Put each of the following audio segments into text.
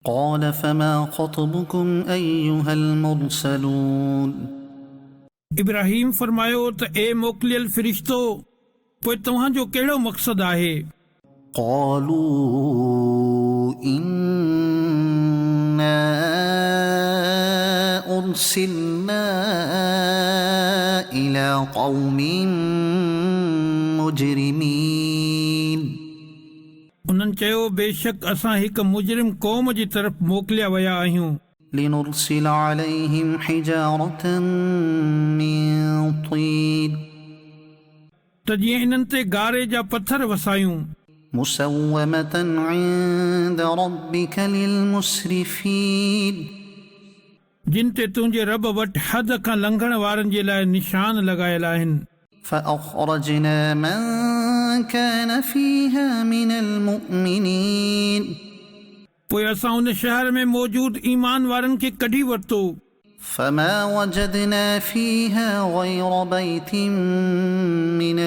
قال فما خطبكم أيها المرسلون इब्राहिम फरमायो त ए मोकिलियल फ़रिश्तो पोइ तव्हांजो कहिड़ो मक़सदु आहे? قالوا إنا أرسلنا إلى قوم مجرمين उन्हनि चयो बेशक असां हिकु मुजरिम क़ौम जी तरफ़ मोकिलिया विया आहियूं لنرسل عليهم حجارة من طين त जीअं इन्हनि ते गारे जा पत्थर वसायूं مسومة عند ربك للمسرفين जिन ते तुंहिंजे रब वटि हद खां लंघण वारनि जे लाइ निशान लॻायल आहिनि فأخرجنا من كان فيها من المؤمنين पोइ असां उन शहर में मौजूदु ईमान वारनि खे कढी वरितो فما وجدنا فيها غير بيت من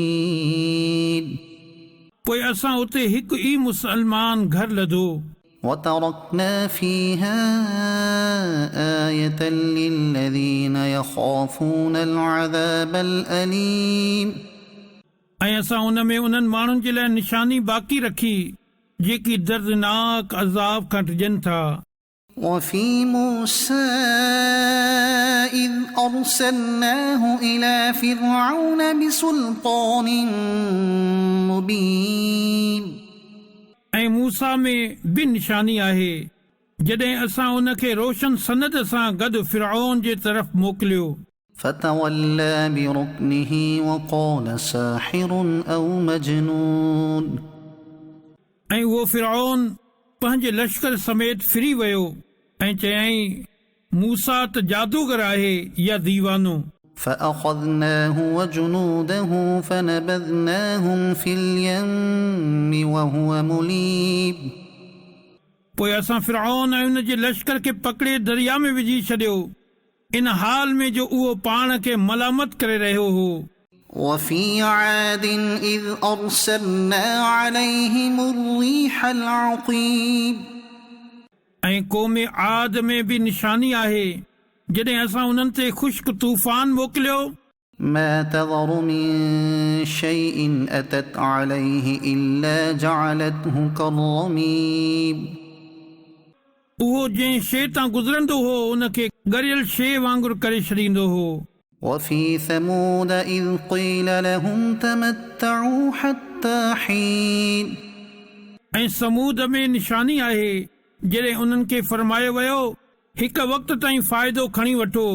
المسلمين पोइ असां उते हिकु ई मुसलमान घर लधो وتركنا فيها آية للذين يخافون العذاب الأليم ऐं असां उन में उन्हनि माण्हुनि जे लाइ निशानी बाक़ी रखी जेकी दर्दनाक अज़ाब खां डिॼनि था وفي موسى إذ أرسلناه إلى فرعون بسلطان مبين ऐं मूसा में बि निशानी आहे जॾहिं असां उन खे रोशन सनद सां गॾु फ़िरऔन जे तरफ़ मोकिलियो فتولى بركنه وقال ساحر أو مجنون ऐं उहो फ़िरऔन पंहिंजे लश्कर समेत फिरी वियो ऐं चयईं मूसा त जादूगर आहे या दीवानो فأخذناه وجنوده فنبذناهم في اليم وهو مليم पोइ असां फ़िरऔन ऐं उन जे लश्कर खे पकड़े दरिया में विझी छॾियो इन हाल में जो उहो पाण खे मलामत करे रहियो हो وفي عاد إذ أرسلنا عليهم الريح العقيم ऐं क़ौम आद में बि निशानी आहे जॾहिं असां उन्हनि ते ख़ुश्क तूफ़ान मोकिलियो ما تذر من شيء أتت عليه إلا جعلته كالرميم उहो जंहिं शइ तां गुज़रंदो हो उन खे ॻरियल शइ वांगुरु करे छॾींदो हो وفي ثمود إذ قيل لهم تمتعوا حتى حين ऐं समूद में निशानी आहे जॾहिं उन्हनि खे फरमायो वियो हिकु वक़्त ताईं फ़ाइदो खणी वठो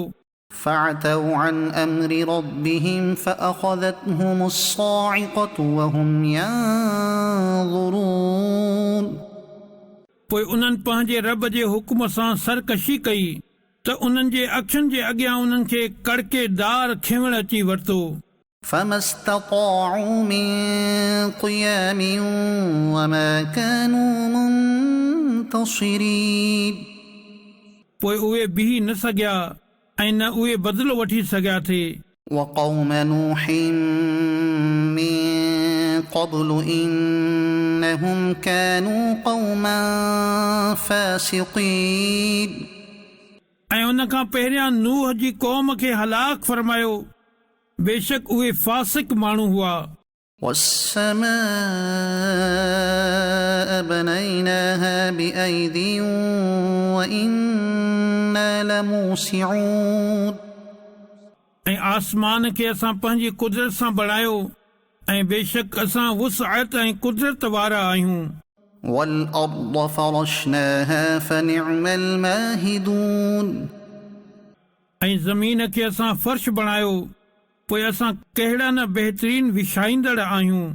فعتوا عن أمر ربهم فأخذتهم الصاعقة وهم ينظرون पोइ उन्हनि पंहिंजे रब जे हुकुम सां सरकशी कई त उन्हनि जे अखियुनि जे अॻियां उन्हनि खे कड़केदार खिवण अची वरितो فما استطاعوا من قيام وما كانوا منتصرين पोइ उहे बीह न सघिया ऐं न उहे बदिलो वठी सघिया थे وقوم نوح من قبل إنهم كانوا قوما فاسقين ऐं उन खां पहिरियां नूह जी क़ौम खे हलाक फरमायो बेशक उहे फासिक माण्हू हुआ والسماء بنيناها بأيد وإنا لموسعون ऐं आसमान खे असां पंहिंजी कुदरत सां बणायो ऐं बेशक असां वुसअत ऐं कुदरत वारा आहियूं والأرض فرشناها فنعم الماهدون ऐं ज़मीन खे असां फर्श बणायो पोइ असां कहिड़ा न बहितरीन विछाईंदड़ आहियूं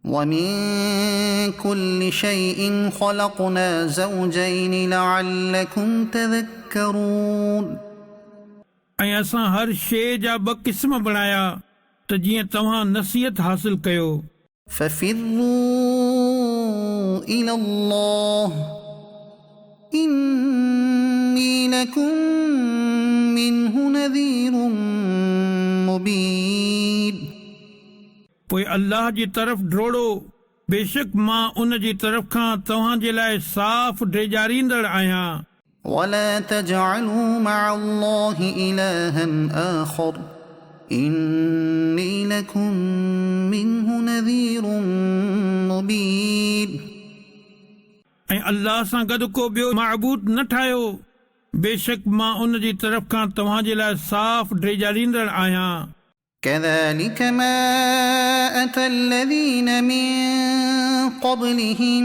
ومن كل شيء خلقنا زوجين لعلكم تذكرون ऐं असां हर शइ जा ॿ क़िस्म बणाया त जीअं तव्हां नसीहत हासिल कयो ففروا إلى الله إني لكم منه نذير مبين पोइ अल्लाह जी तरफ़ ड्रोड़ो बेशक मां उन जी तरफ़ खां तव्हां जे लाइ साफ़ ॾेजारींदड़ आहियां ولا تجعلوا مع الله إلها آخر إني لكم منه نذير مبين ऐं अल्लाह सां गॾु को ॿियो माबूद न ठाहियो बेशक मां उन जी तरफ़ खां तव्हां जे लाइ साफ़ ॾेजारींदड़ आहियां كذلك ما أتى الذين من قبلهم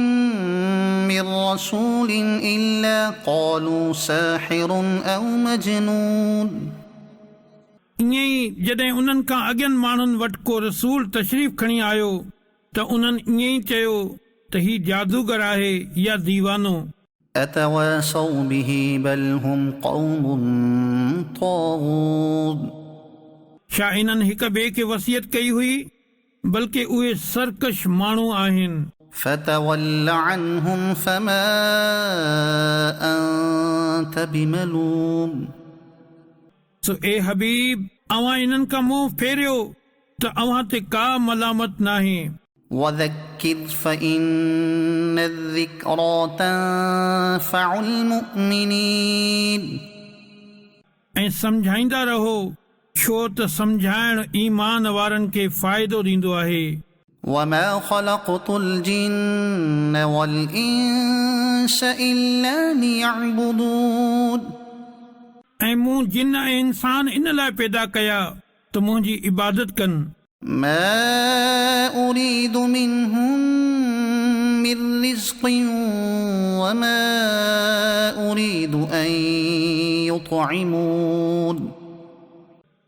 من رسول إلا قالوا ساحر أو مجنون ईअं ई जॾहिं उन्हनि खां अॻियनि माण्हुनि वटि को रसूल तशरीफ़ खणी आयो त उन्हनि ईअं ई चयो त ही जादूगर आहे या दीवानो أتواصوا به بل هم قوم طاغون छा इन्हनि हिक ॿिए खे वसियत कई हुई बल्कि उहे सरकश माण्हू आहिनि فتول عنهم فما أنت بملوم सो ए हबीब अवां इन्हनि खां मुंहुं फेरियो त अवां ते का मलामत नाहे وذكر فإن الذكرى تنفع المؤمنين ऐं सम्झाईंदा रहो छो त सम्झाइण ईमान वारनि खे फ़ाइदो ॾींदो आहे وما خلقت الجن والإنس إلا ليعبدون ऐं मूं जिन ऐं इंसान इन लाइ पैदा कया त मुंहिंजी इबादत कनि ما أريد منهم من رزق وما أريد أن يطعمون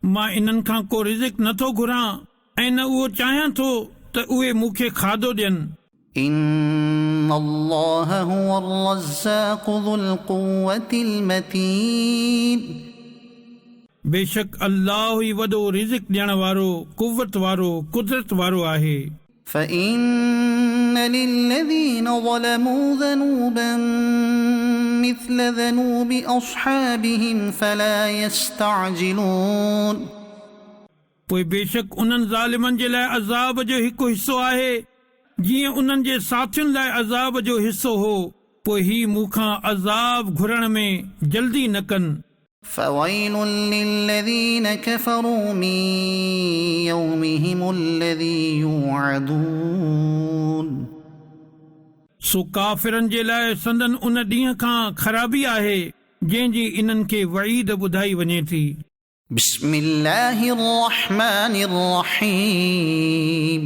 मां इन्हनि खां को रिज़िक नथो घुरां ऐं न उहो चाहियां थो त उहे मूंखे खाधो ॾियनि إن الله هو الرزاق ذو القوة المتين बेशक अल्लाह ई वॾो रिज़िक ॾियण वारो कुवत वारो कुदरत वारो आहे فإن للذين ظلموا ذنوبا مثل ذنوب أصحابهم فلا يستعجلون पोइ बेशक उन्हनि ज़ालिमनि जे लाइ अज़ाब जो हिकु हिसो आहे जीअं उन्हनि जे साथियुनि लाइ अज़ाब जो हिसो हो पोइ ही मूंखां अज़ाब घुरण में जल्दी न कनि فويل للذين كفروا من يومهم الذي يوعدون सो काफ़िरनि जे लाइ संदन उन ॾींहं खां ख़राबी आहे जंहिंजी इन्हनि खे वईद ॿुधाई वञे थी بسم الله الرحمن الرحيم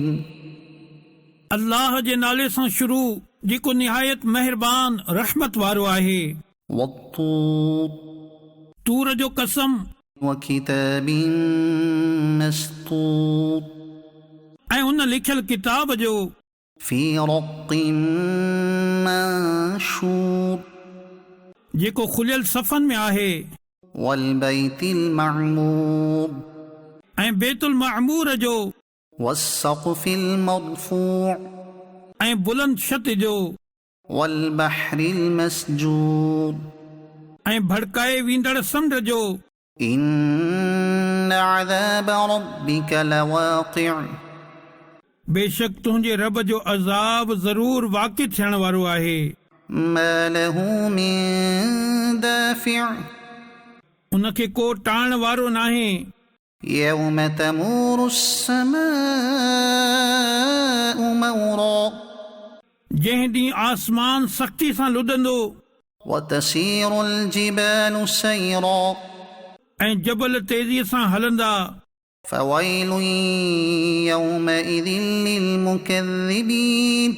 अल्लाह जे नाले सां शुरू जेको निहायत महिरबान रहमत वारो आहे والطور तूर जो कसम وكتاب مسطور ऐं उन लिखियल किताब जो في رق منشور जेको खुलियल सफ़नि में आहे والبيت المعمور ऐं बेतुल मामूर जो والسقف المرفوع ऐं बुलंद छत जो والبحر المسجور ऐं भड़काए वेंदड़ समुंड जो إن عذاب ربك لواقع बेशक तुंहिंजे रब जो अज़ाब ज़रूर वाक़िअ थियण वारो आहे ما له من دافع उनखे को टाइण वारो नाहे يوم تمور السماء مورا जंहिं ॾींहुं आसमान सख़्ती सां लुॾंदो وتسير الجبال سيرا ऐं जबल तेज़ीअ सां हलंदा فويل يومئذ للمكذبين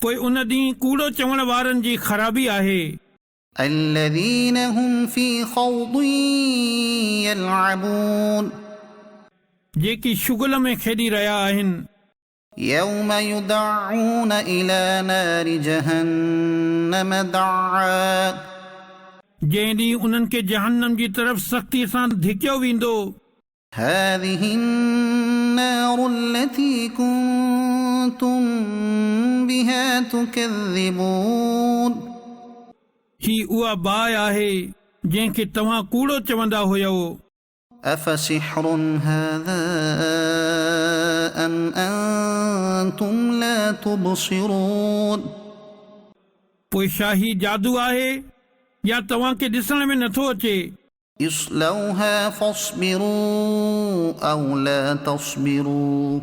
पोइ उन ॾींहुं कूड़ो चवण वारनि जी ख़राबी आहे الذين هم في خوض يلعبون जेकी शुगल में खेॾी रहिया आहिनि يوم يدعون إلى نار جهنم دعا जंहिं ॾींहुं उन्हनि खे जहन्नम जी तरफ़ सख़्तीअ सां धिकियो वेंदो هذه النار التي كنتم بها تكذبون ही उहा बाहि आहे जंहिंखे तव्हां कूड़ो चवंदा हुयो أفسحر هذا أم أنتم لا تبصرون पोइ शाही जादू आहे या तव्हांखे ॾिसण में नथो अचे اصلوها فاصبروا أو لا تصبروا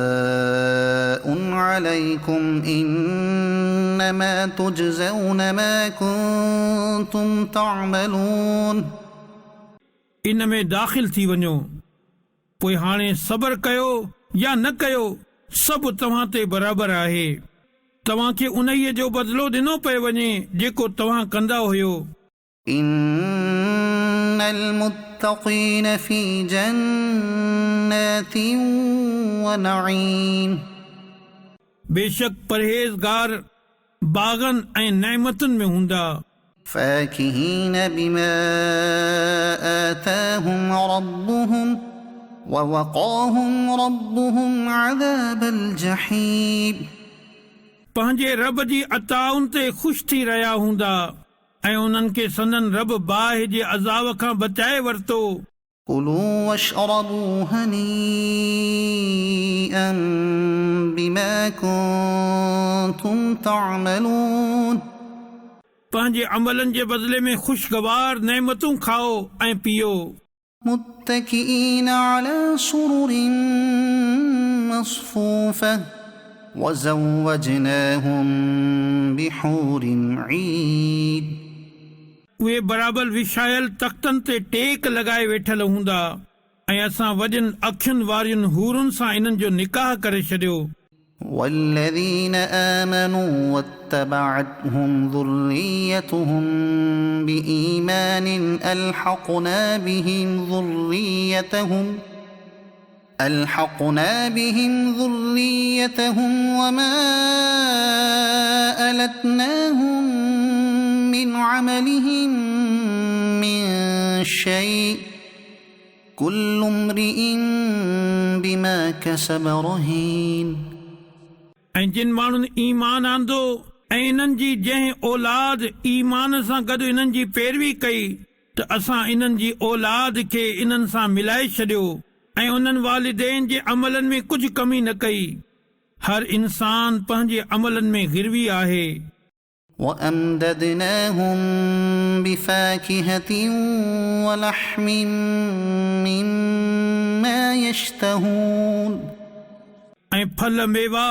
سواء عليكم إنما تجزون ما كنتم تعملون इन में दाख़िल थी वञो पोइ हाणे सब्र कयो या न कयो सभु तव्हां ते बराबरि आहे तव्हांखे उन्हीअ जो बदिलो ॾिनो पियो वञे जेको तव्हां कंदा हुयो إن المتقين في جنات ونعيم बेशक परहेज़गार बाग़नि ऐं नेमतुनि में हूंदा فاكهين بما آتاهم ربهم ووقاهم ربهم عذاب الجحيم पंहिंजे रब जी अताउनि ते ख़ुशि थी रहिया हूंदा ऐं उन्हनि खे संदन रब बाहि जे अज़ाब खां बचाए वरितो كلوا واشربوا هنيئا بما كنتم تعملون पंहिंजे अमलनि जे बदिले में ख़ुशगवार नेमतूं खाओ ऐं पीओ متكئين على سرر مصفوفة وزوجناهم بحور عين उहे बराबरि विछायल तख़्तनि ते टेक लॻाए वेठल हूंदा ऐं असां वॾियुनि अखियुनि वारियुनि हूरुनि सां इन्हनि जो निकाह करे छॾियो والذين آمنوا واتبعتهم ذريتهم بإيمان ألحقنا بهم ذريتهم وما ألتناهم من عملهم من شيء كل امرئ بما كسب رهين ऐं जिन माण्हुनि ईमान आंदो ऐं इन्हनि जी जंहिं औलाद ईमान सां गॾु इन्हनि जी पैरवी कई त असां इन्हनि जी औलाद खे इन्हनि सां मिलाए छॾियो ऐं उन्हनि वालिदैन जे अमलनि में कुझु कमी न कई हर इंसान पंहिंजे अमलनि में गिरवी आहे وأمددناهم بفاكهة ولحم مما يشتهون ऐं फल मेवा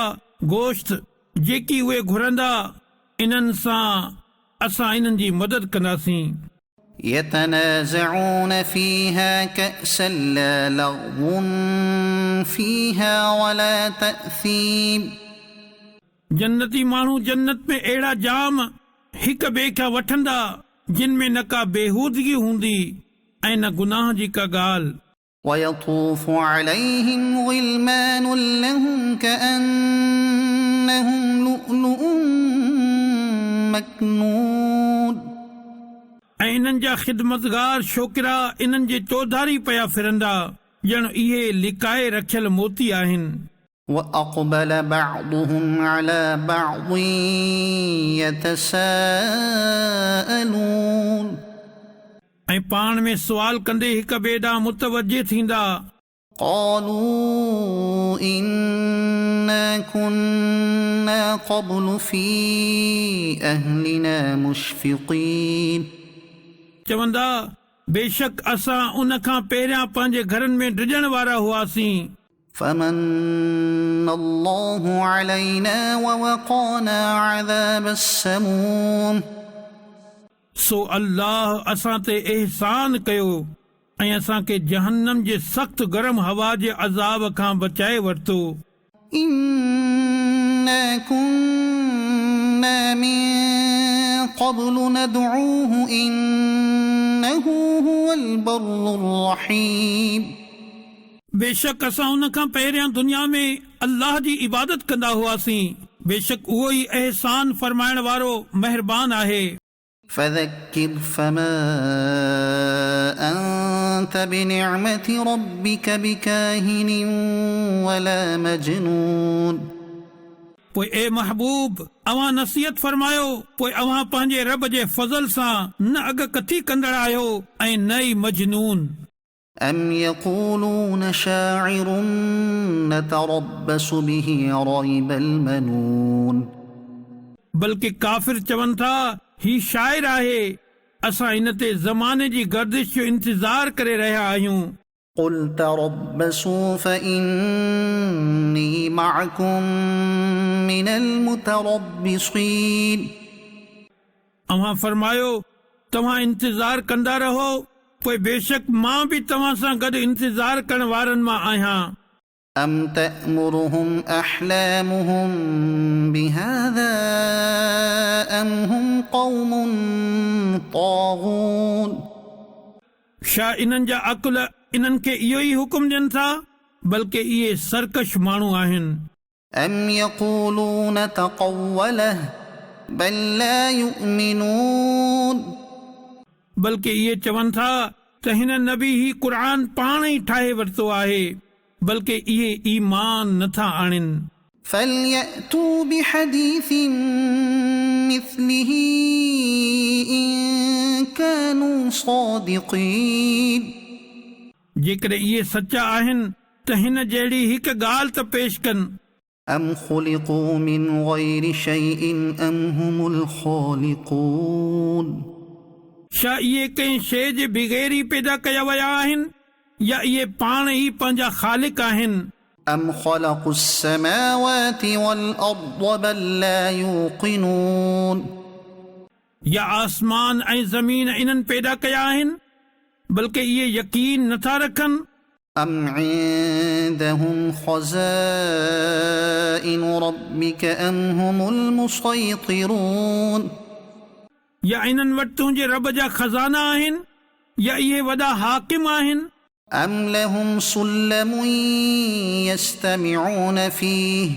गोश्त जेकी उहे घुरंदा इन्हनि सां असां इन्हनि जी मदद कंदासीं يتنازعون فيها كأسا لا لغو فيها ولا تأثيم जन्नती माण्हू जन्नत में अहिड़ा जाम हिक ॿिए खां वठंदा जिन में न का बेहूदगी हूंदी ऐं न गुनाह जी का ॻाल्हि ويطوف عليهم غلمان لهم كأنهم لؤلؤ مكنون ऐं इन्हनि जा ख़िदमतगार छोकिरा इन्हनि जे चौधारी पिया फिरंदा ॼण इहे लिकाए रखियल मोती आहिनि وأقبل بعضهم على بعض يتساءلون ऐं पाण में सुवाल कंदे हिक ॿिए ॾांहुं मुतवजे थींदा قالوا إنا كنا قبل في أهلنا مشفقين चवंदा बेशक असां उन खां पहिरियां पंहिंजे घरनि में डिॼण वारा हुआसीं فمن الله علينا ووقانا عذاب السموم सो अल्लाह असां ते एहसान कयो ऐं असांखे जहन्नम जे सख़्त गरम हवा जे अज़ाब खां बचाए वरितो إنا كنا من قبل ندعوه إنه هو البر الرحيم बेशक असां उन खां पहिरियां दुनिया में अल्लाह जी इबादत कंदा हुआसीं बेशक उहो ई एहसान फरमाइण वारो महिरबान आहे فذكر فما أنت بنعمة ربك بكاهن ولا مجنون पोइ ए महबूब अवां नसीहत फरमायो पोइ अवां पंहिंजे रब जे फज़ल सां न अॻकथी कंदड़ आहियो ऐं न ई मजनून أم يقولون شاعر نتربص به ريب المنون बल्कि काफ़िर चवनि था ही शाइर आहे असां इन ते ज़माने जी गर्दिश जो इंतज़ार करे रहिया आहियूं قل تربصوا فإني معكم من المتربصين अव्हां फरमायो तव्हां इंतज़ार कंदा रहो पोइ बेशक मां बि तव्हां सां गॾु इंतज़ार करण वारनि मां आहियां أم تأمرهم أحلامهم بهذا أم هم قوم طاغون छा इन्हनि जा अकुल इन्हनि खे इहो ई हुकुम ॾियनि था बल्कि इहे सरकश माण्हू आहिनि أم يقولون تقوله بل لا يؤمنون बल्कि इहे चवनि था त हिन नबी ही क़ुर पाण ई ठाहे वरितो आहे बल्कि इहे ईमान नथा आणनि فليأتوا بحديث مثله إن كانوا صادقين जेकॾहिं इहे सचा आहिनि त हिन जहिड़ी हिकु ॻाल्हि त पेश कनि أم خلقوا من غير شيء أم هم الخالقون छा इहे कंहिं शइ जे बग़ैर ई पैदा कया विया आहिनि या इहे पाण ई पंहिंजा ख़ालिक आहिनि أم خلقوا السماوات والأرض بل لا يوقنون या आसमान ऐं ज़मीन इन्हनि पैदा कया आहिनि बल्कि इहे यकीन नथा रखनि أم عندهم خزائن ربك أم هم المسيطرون या इन्हनि वटि तुंहिंजे रब जा खज़ाना आहिनि या इहे वॾा हाकिम आहिनि أم لهم سلم يستمعون فيه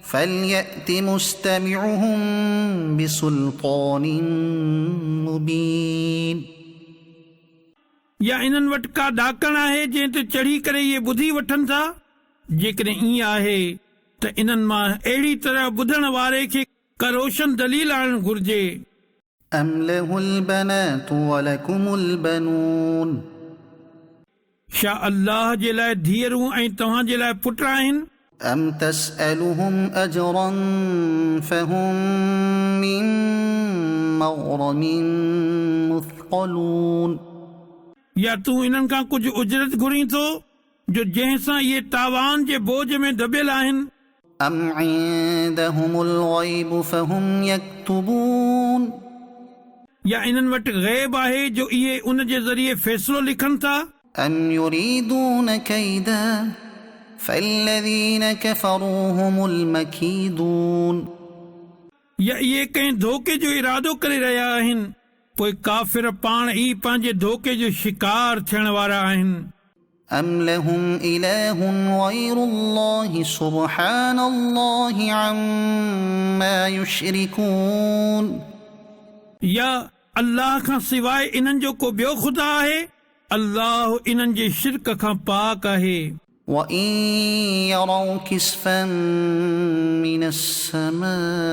فليأت مستمعهم بسلطان مبين या इन्हनि वटि का ॾाकण आहे जंहिं ते चढ़ी करे इहे ॿुधी वठनि था जेकॾहिं ईअं आहे त इन्हनि मां अहिड़ी तरह ॿुधण वारे खे का रोशन दलील आणणु घुर्जे أم له البنات ولكم البنون छा अल्लाह जे लाइ धीअरूं ऐं तव्हां जे लाइ पुट आहिनि أم تسألهم أجرا فهم من مغرم مثقلون या तूं इन्हनि खां कुझु उजरत घुरी थो जो जंहिं सां इहे तावान जे बोझ में दबियल आहिनि أم عندهم الغيب فهم يكتبون या इन्हनि वटि ग़ैब आहे जो इहे उन जे ज़रिए फ़ैसिलो लिखनि था أم يريدون كيدا فالذين كفروا هم المكيدون या इहे कंहिं धोखे जो इरादो करे रहिया आहिनि पोइ काफ़िर पाण ई पंहिंजे धोखे जो शिकार थियण वारा आहिनि أم لهم إله غير الله سبحان الله عما يشركون या अल्लाह खां सवाइ इन्हनि जो को ॿियो ख़ुदा आहे अल्लाह इन्हनि जे शिरक खां पाक आहे وإن يروا كسفا من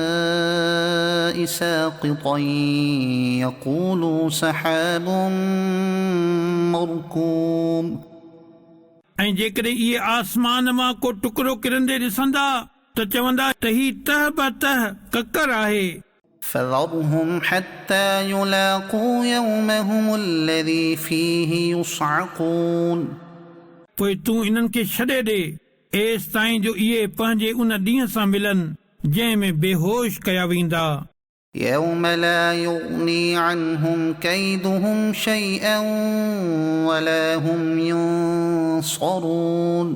السماء ساقطا يقولوا سحاب مركوم ऐं जेकॾहिं इहे आसमान मां को टुकड़ो किरंदे ॾिसंदा त चवंदा त ही तह ब तह ककर आहे فذرهم حتى يلاقوا يومهم الذي فيه يصعقون पोइ तूं इन्हनि खे छॾे ॾे एसि ताईं जो इहे पंहिंजे उन ॾींहं सां मिलनि जंहिं में बेहोश कया वेंदा يوم لا يغني عنهم كيدهم شيئا ولا هم ينصرون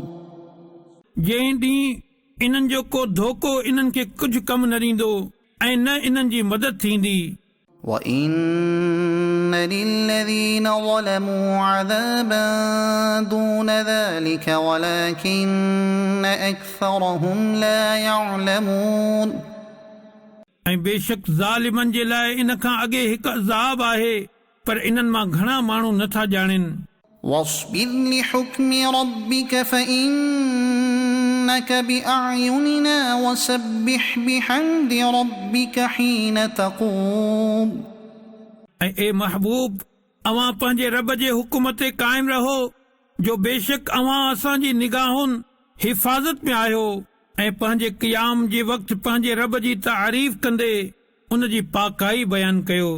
जंहिं ॾींहुं इन्हनि जो को धोखो इन्हनि खे कुझु कमु न ॾींदो ऐं न इन्हनि जी मदद थींदी وإن للذين ظلموا عذابا دون ذلك ولكن أكثرهم لا يعلمون ऐं बेशक ज़ालिमनि जे लाइ इन खां अॻे हिकु अज़ाब आहे पर इन्हनि मां घणा माण्हू नथा ॼाणनि واصبر لحكم ربك فإنك بأعيننا وسبح بحمد ربك حين تقوم ऐं ए महबूब अवां पंहिंजे रब जे हुकुम ते क़ाइमु रहो जो बेशक अव्हां असांजी निगाहुनि हिफ़ाज़त में आहियो ऐं पंहिंजे क़ियाम जे वक़्तु पंहिंजे रब जी तारीफ़ कंदे उन जी पाकाई बयानु कयो।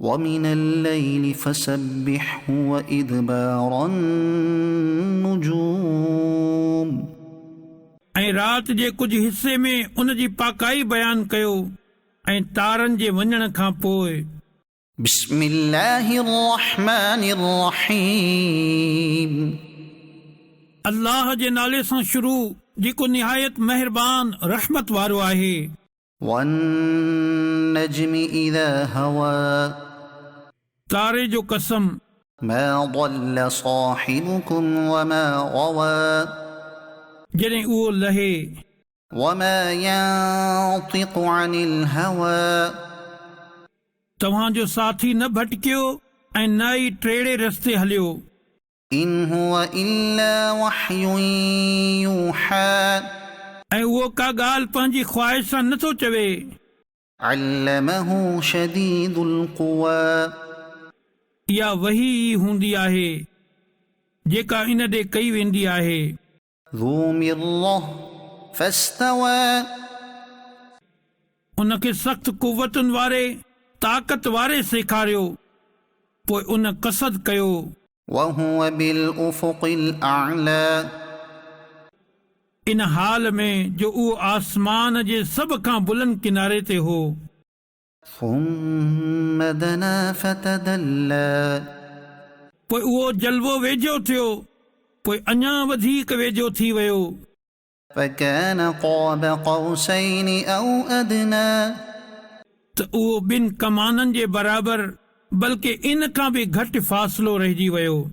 ومن الليل فسبحه وإدبار النجوم ऐं राति जे कुझु हिसे में उन जी पाकाई बयानु कयो ऐं तारनि जे वञण खां पोइ। بسم الله الرحمن الرحيم अल्लाह जे नाले सां शुरू जेको निहायत महिरबान रहमत वारो आहे। والنجم إذا هوى तारे जो कसम ما ضل صاحبكم وما غوى जॾहिं उहो लहे وما ينطق عن الهوى तव्हांजो साथी न भटकियो ऐं न ई टेड़े रस्ते हलियो। إن هو إلا وحي يوحى ऐं उहो का ॻाल्हि पंहिंजी ख़्वाहिश सां नथो चवे। علمه شديد القوى इहा वही ई हूंदी आहे जेका इन ॾे कई वेंदी आहे। ذو مرة فاستوى उनखे सख़्त कुवतुनि वारे ताक़त वारे सेखारियो पोइ उन कसद कयो। وهو بالأفق الأعلى इन हाल में जो उहो आसमान जे सभ खां बुलंद किनारे ते हो। ثم دنا فتدلى पोइ उहो जलवो वेझो थियो पोइ अञा वधीक वेझो थी वियो। فكان قاب قوسين أو أدنى त उहो ॿिनि कमाननि जे बराबरि बल्कि इन खां बि घटि फ़ासिलो रहिजी वियो।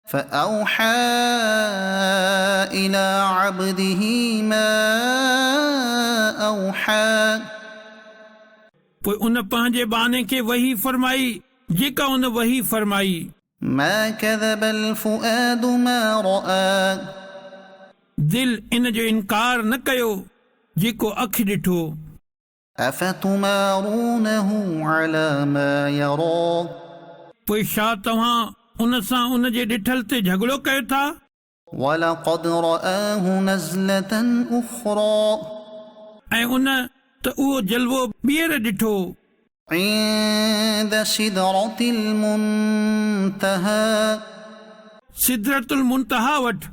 فأوحى إلى عبده ما أوحى पोइ उन पंहिंजे बाने खे वही फरमाई जेका उन वही फरमाई। ما كذب الفؤاد ما رأى दिल इन जो इनकार न कयो जेको अखि ॾिठो। أفتمارونه على ما يرى पोइ छा तव्हां उन सां उन जे ॾिठल ते झगड़ो कयो था। ولقد رآه نزلة أخرى ऐं उन त उहो जलवो ॿीहर ॾिठो عند سدرة المنتهى सिदरतुल मुंतहा वटि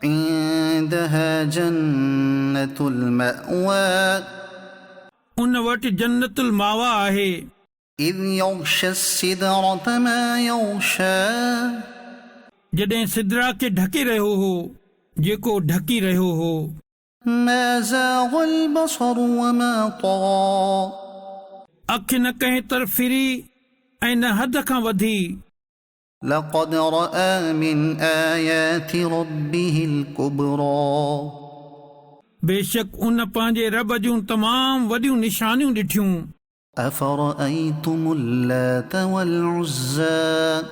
عندها جنة المأوى उन वटि जन्नतुल मावा आहे। إذ يغشى السدرة ما يغشى जॾहिं सिदरा खे ढके रहियो हो जेको ढकी रहियो हो। ما زاغ البصر وما طغى अखि न कंहिं तरफ़ फिरी ऐं न हद खां वधी। لقد رأى من آيات ربه الكبرى बेशक उन पंहिंजे रब जूं तमाम वॾियूं निशानियूं ॾिठियूं। أفرأيتم اللات والعزى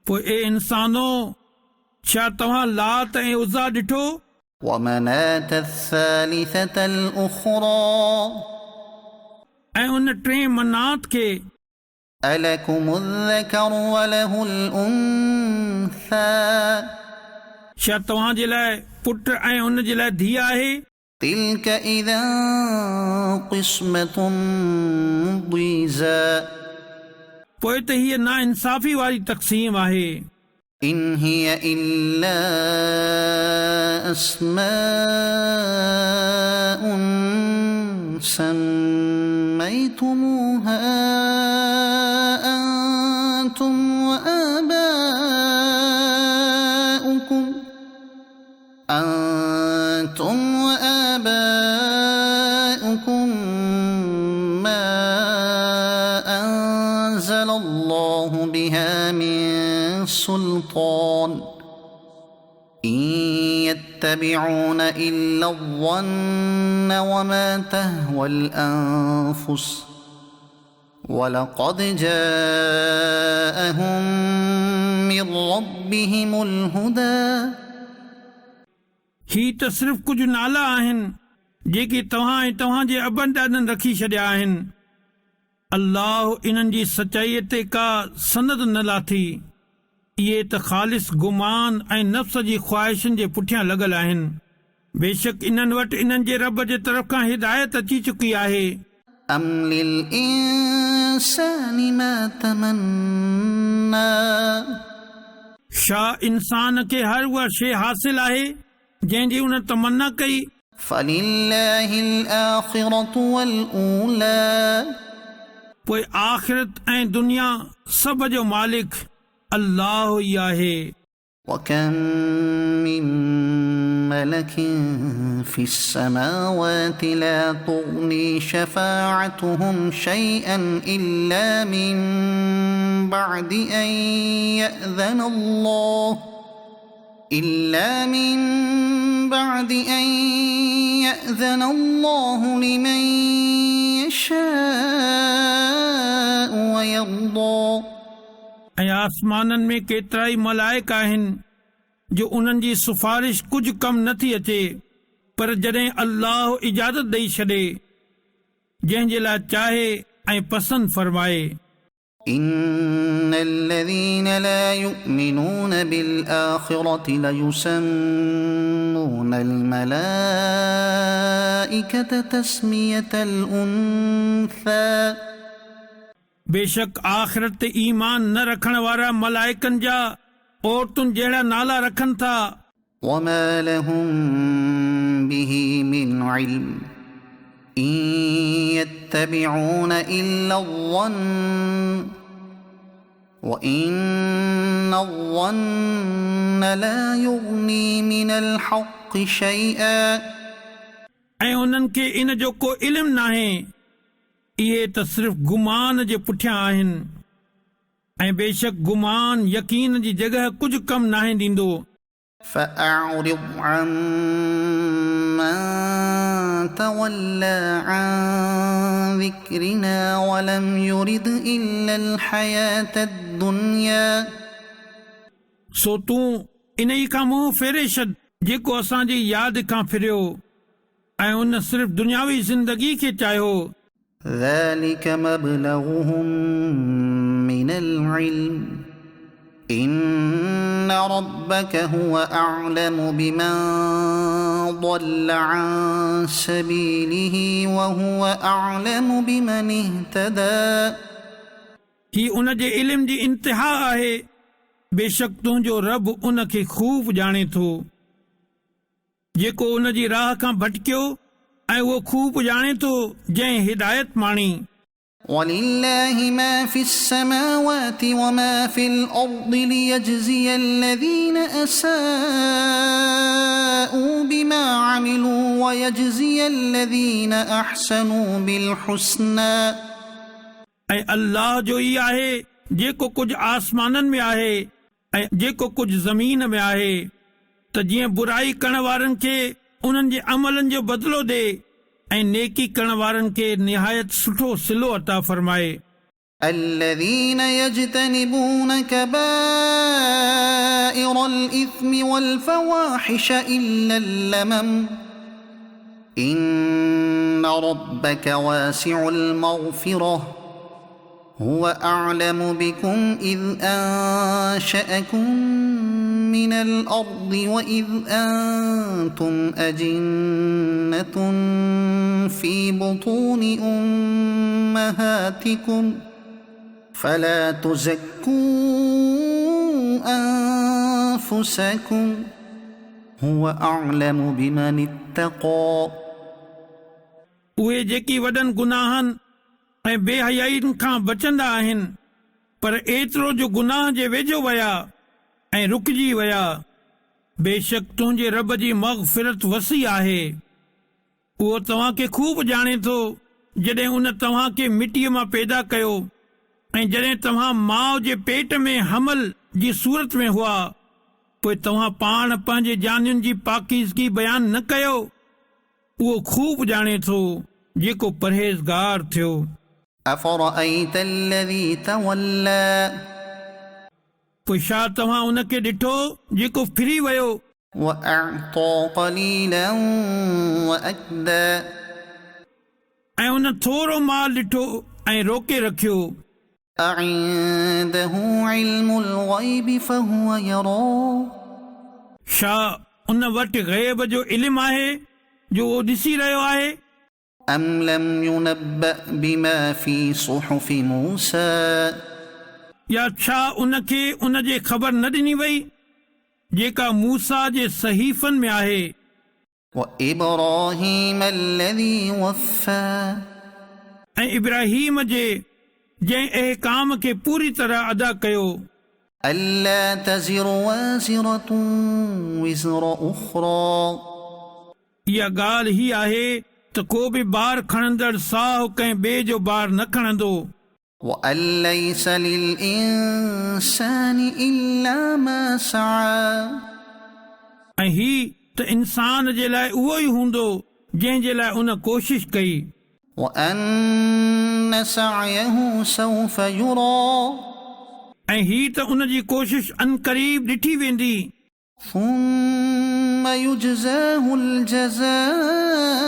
पोइ ए इंसानो छा तव्हां लात ऐं उज़ा ॾिठो ومناة الثالثة الأخرى ऐं उन टे मनात खे। ألكم الذكر وله الأنثى छा तव्हांजे लाइ पुट ऐं उन जे लाइ धीउ आहे। تلك إذا قسمة ضيزى पोइ त हीअ ना इंसाफ़ी वारी तक़सीम आहे। إن هي إلا أسماء سميتموها أنتم وآباؤكم ما أنزل الله بها من سلطان إن يتبعون إلا الظن وما تهوى الأنفس ولقد جاءهم من ربهم الهدى ही त सिर्फ़ कुझु नाला आहिनि जेके तव्हां ऐं तव्हांजे अबनि ॾाॾनि रखी छॾिया आहिनि। अल्लाह इन्हनि जी सचाईअ ते का सनद न लाथी इहे त ख़ालिस गुमान ऐं नफ़्स जी ख़्वाहिशुनि जे पुठियां लॻल आहिनि। बेशक इन्हनि वटि इन्हनि जे रब जे तरफ़ खां हिदायत अची चुकी आहे। أم للإنسان ما تمنى छा इंसान खे हर उहा शइ हासिल आहे जंहिंजी उन तमन्ना कई। فلله الآخرة والأولى पोइ आख़िरत ऐं दुनिया सभ जो मालिक अल्लाह ई आहे। وكم من ملك في السماوات لا تغني شفاعتهم شيئا إلا من بعد أن يأذن الله لمن يشاء ويرضى ऐं आसमाननि में केतिरा ई मलाइक आहिनि जो उन्हनि जी सिफारिश कुझु कम नथी अचे, पर जॾहिं अल्लाह इजाज़त ॾेई छॾे जंहिंजे लाइ चाहे ऐं पसंदि फरमाए। إن الذين لا يؤمنون بالآخرة ليسمون الملائكة تسمية الأنثى बेशक आख़िरत ते ईमान न रखण वारा मलाइकनि जा औरतुनि जहिड़ा नाला रखनि था। وما لهم به من علم إن يتبعون إلا الظن وإن الظن لا يغني من الحق شيئا ऐं उन्हनि खे इन जो को इल्मु नाहे, इहे त सिर्फ़ गुमान जे पुठियां आहिनि, ऐं बेशक गुमान यकीन जी जॻह कुझु कम नाहे ॾींदो। فأعرض عن من تولى عن ذكرنا ولم يرد إلا الحياة الدنيا सो तूं इन ई खां मुंहुं फेरे छॾ जेको असांजी यादि खां फिरियो ऐं उन सिर्फ़ दुनियावी ज़िंदगी खे चाहियो। ذلك مبلغهم من العلم إن ربك هو أعلم بمن ضل عن سبيله وهو أعلم بمن اهتدى ही उन जे इल्म जी इंतिहा आहे। बेशक तुंहिंजो रब उन खे खूब ॼाणे थो जेको उन जी राह खां भटकियो, ऐं उहो खूब ॼाणे थो जंहिं हिदायत माणी। ولله ما في السماوات وما في الأرض ليجزي الذين أساءوا بما عملوا ويجزي الذين أحسنوا بالحسنى ऐं अल्लाह जो ई आहे जेको कुझु आसमाननि में आहे ऐं जेको कुझु ज़मीन में आहे, त जीअं बुराई करण वारनि खे उन्हनि जे अमलनि जो बदिलो ॾे ऐं नेकी करण वारनि खे निहायत सुठो सिलो अता फरमाए। الذين يجتنبون كبائر الإثم والفواحش إلا اللمم إن ربك واسع المغفرة هو أعلم بكم إذ أنشأكم من الأرض وإذ أنتم أجنة في بطون أمهاتكم فلا تزكوا أنفسكم هو أعلم بمن اتقى उहे जेकी वॾनि गुनाहनि ऐं बेहयाईनि खां बचंदा आहिनि, पर एतिरो जो गुनाह जे वेझो विया ऐं रुकजी विया, बेशक तुंहिंजे रब जी मग़फ़िरत वसी आहे। उहो तव्हां खे खूब ॼाणे थो जॾहिं उन तव्हां खे मिटीअ मां पैदा कयो ऐं जॾहिं तव्हां माउ जे पेट में हमल जी सूरत में हुआ, पोइ तव्हां पाण पंहिंजे जानियुनि जी पाकीज़गी बयान न कयो। उहो खूब ॼाणे थो जेको परहेज़गार थियो। أفرأيت الذي تولى पोइ छा तव्हां उन खे ॾिठो जेको फिरी वियो وأعطى قليلا وأكدى ऐं उन थोरो माल ॾिठो ऐं रोके रखियो। أعنده علم الغيب فهو يرى छा उन वटि ग़ैब जो इल्मु आहे जो उहो ॾिसी रहियो आहे? أم لم ينبأ بما في صحف موسى या छा उनखे उन जे ख़बर न ॾिनी वई जेका मूसा जे सहीफ़नि में आहे? وإبراهيم الذي وفى ऐं इब्राहीम जे जंहिं अहकाम खे पूरी तरह अदा कयो ألا تزر وازرة وزر أخرى इहा ॻाल्हि ही आहे त को बि ॿार खणंदड़ साहु कंहिं ॿिए जो ॿार न खणंदो وأن ليس للإنسان إلا ما سعى ऐं ही त इंसान जे लाइ उहो ई हूंदो जंहिं जे लाइ उन कोशिश कई وأن سعيه سوف يرى ऐं ही त उन जी कोशिश अनक़रीब ॾिठी वेंदी ثم يجزاه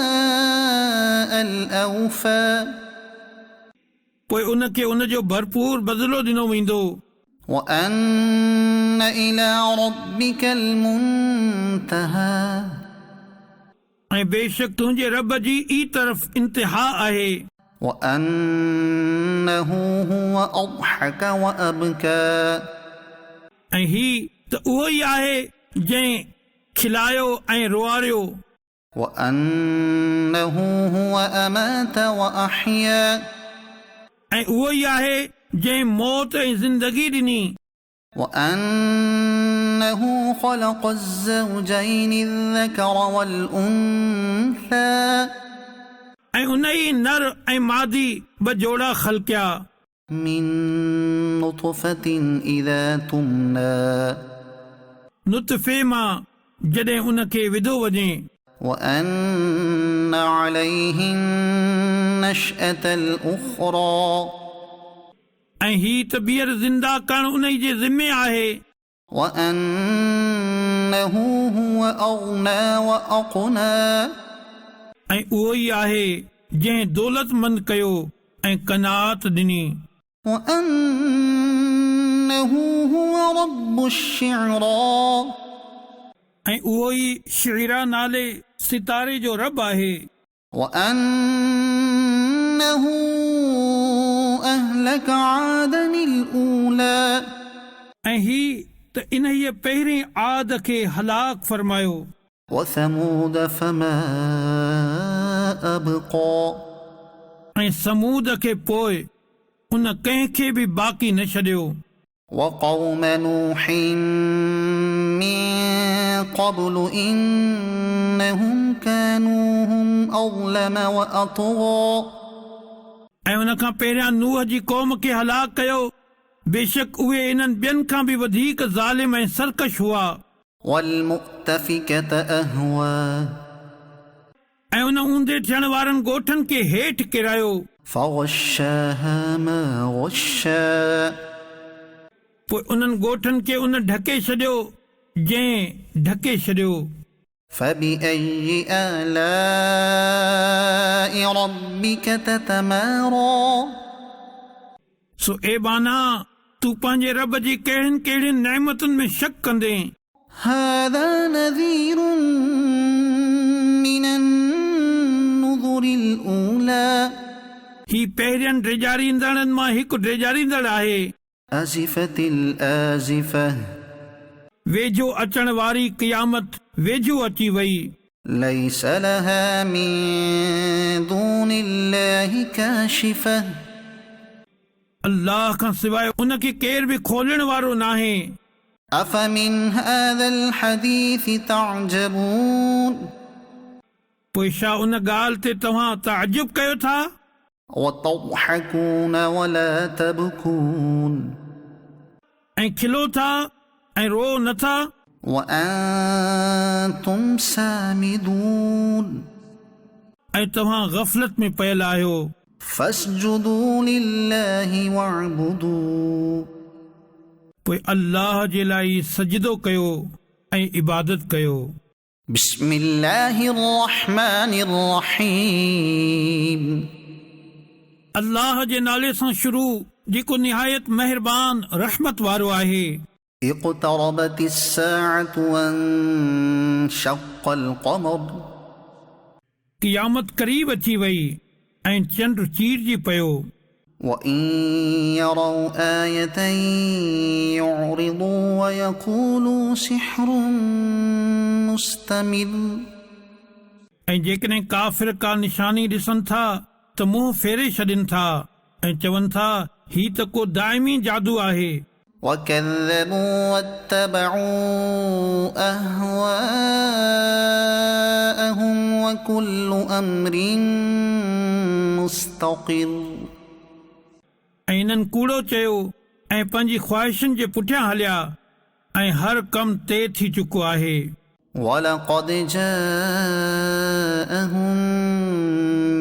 الجزاء الأوفى पोइ उनखे उन जो भरपूर बदिलो ॾिनो वेंदो وأن إلى ربك المنتهى ऐं बेशक तुंहिंजे रब जी ई तरफ़ इंतिहा आहे وأنه هو أضحك وأبكى ऐं ही त उहो ई आहे जंहिं खिलायो ऐं रुआरियो وأنه هو أمات وأحيا ऐं उहो ई आहे जंहिं मौत ऐं ज़िंदगी ॾिनी وأنه خلق الزوجين الذكر والأنثى ऐं उन ई नर ऐं मादी ॿ जोड़ा ख़लक़िया من نطفة إذا تمنى नुतफ़े मां जॾहिं उनखे विधो वञे وأن عليه النشأة الأخرى ऐं ही त ॿीहर ज़िंदा करणु उन जे ज़िम्मे आहे وأنه هو أغنى وأقنى ऐं उहो ई आहे जंहिं दौलतमंद कयो ऐं कनात ॾिनी وأنه هو رب الشعرى ऐं उहो ई शिरा नाले सितारे जो रब आहे وأنه أهلك عادا الأولى ऐं ही त इन ई पहिरीं आद खे हलाक फरमायो وثمود فما أبقى ऐं समूद खे पोइ उन कंहिंखे बि बाक़ी न छॾियो وقوم نوح من قبل إنهم كانوا هم أظلم وأطغى ऐं उन खां पहिरियां नूह जी क़ौम खे हलाक कयो बेशक उहे इन्हनि ॿियनि खां बि वधीक ज़ालिम ऐं सरकश हुआ والمؤتفكة أهوى ऐं उन ऊंधे थियण वारनि ॻोठनि खे हेठि किरायो فغشاها ما غشا पोइ उन्हनि ॻोठनि खे उन ढके छॾियो जंहिं ढके छॾियो فبأي آلاء ربك تتمارى सो ए बाना तूं पंहिंजे रब जी कहिड़ियुनि कहिड़ियुनि नेमतुनि में शक कंदे هذا نذير من النذر الأولى ही पहिरियनि ड्रेजारींदड़नि मां हिकु ड्रेजारींदड़ आहे أزفت الآزفة वेझो अचण वारी क़यामत वेझो अची वई ليس لها من دون الله كاشفة अल्लाह खां सवाइ उनखे केर बि खोलण वारो नाहे أفمن هذا الحديث تعجبون पोइ छा उन ॻाल्हि ते तव्हां ताजुब कयो था وتضحكون ولا تبكون ऐं खिलो था ऐं रो नथा وأنتم سامدون ऐं तव्हां ग़फ़लत में पयल आहियो فاسجدوا لله واعبدوا पोइ अल्लाह जे लाइ सजदो कयो ऐं इबादत कयो بسم الله الرحمن الرحيم अल्लाह जे नाले सां शुरू जेको निहायत मेहरबान रहमत वारो आहे। اقتربت الساعة وانشق القمر क़यामत क़रीब अची वई ऐं चंड चीरजी पियो। وإن يروا آية يعرضوا ويقولوا سحر مستمر ऐं जेकॾहिं काफ़िर का निशानी ॾिसनि था त मुंहुं फेरे छॾनि था ऐं चवनि था ही त को दाइमी जादू आहे। وكذبوا واتبعوا أهواءهم وكل أمر مستقر ऐं इन्हनि कूड़ो चयो ऐं पंहिंजी ख़्वाहिशुनि जे पुठियां हलिया ऐं हर कमु तइ थी चुको आहे। ولقد جاءهم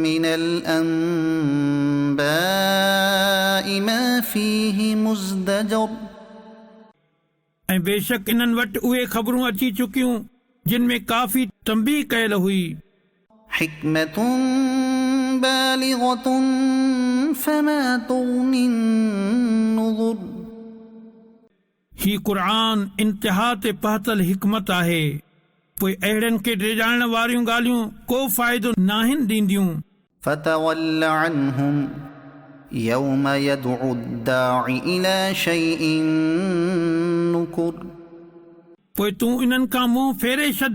من الأنباء ما فيه مزدجر ऐं बेशक इन्हनि वटि उहे ख़बरूं अची चुकियूं जिन में काफ़ी तंबीह कयल हुई। حكمة بالغة فما تغني النذر ही क़ुरान इंतिहा ते पहुतल हिकमत आहे, पोइ अहिड़नि खे डिॼाइण वारियूं ॻाल्हियूं को फ़ाइदो नाहिनि ॾींदियूं। فتول عنهم يوم يدعو الداع إلى شيء نكر पोइ तूं इन्हनि खां मुंहुं फेरे छॾ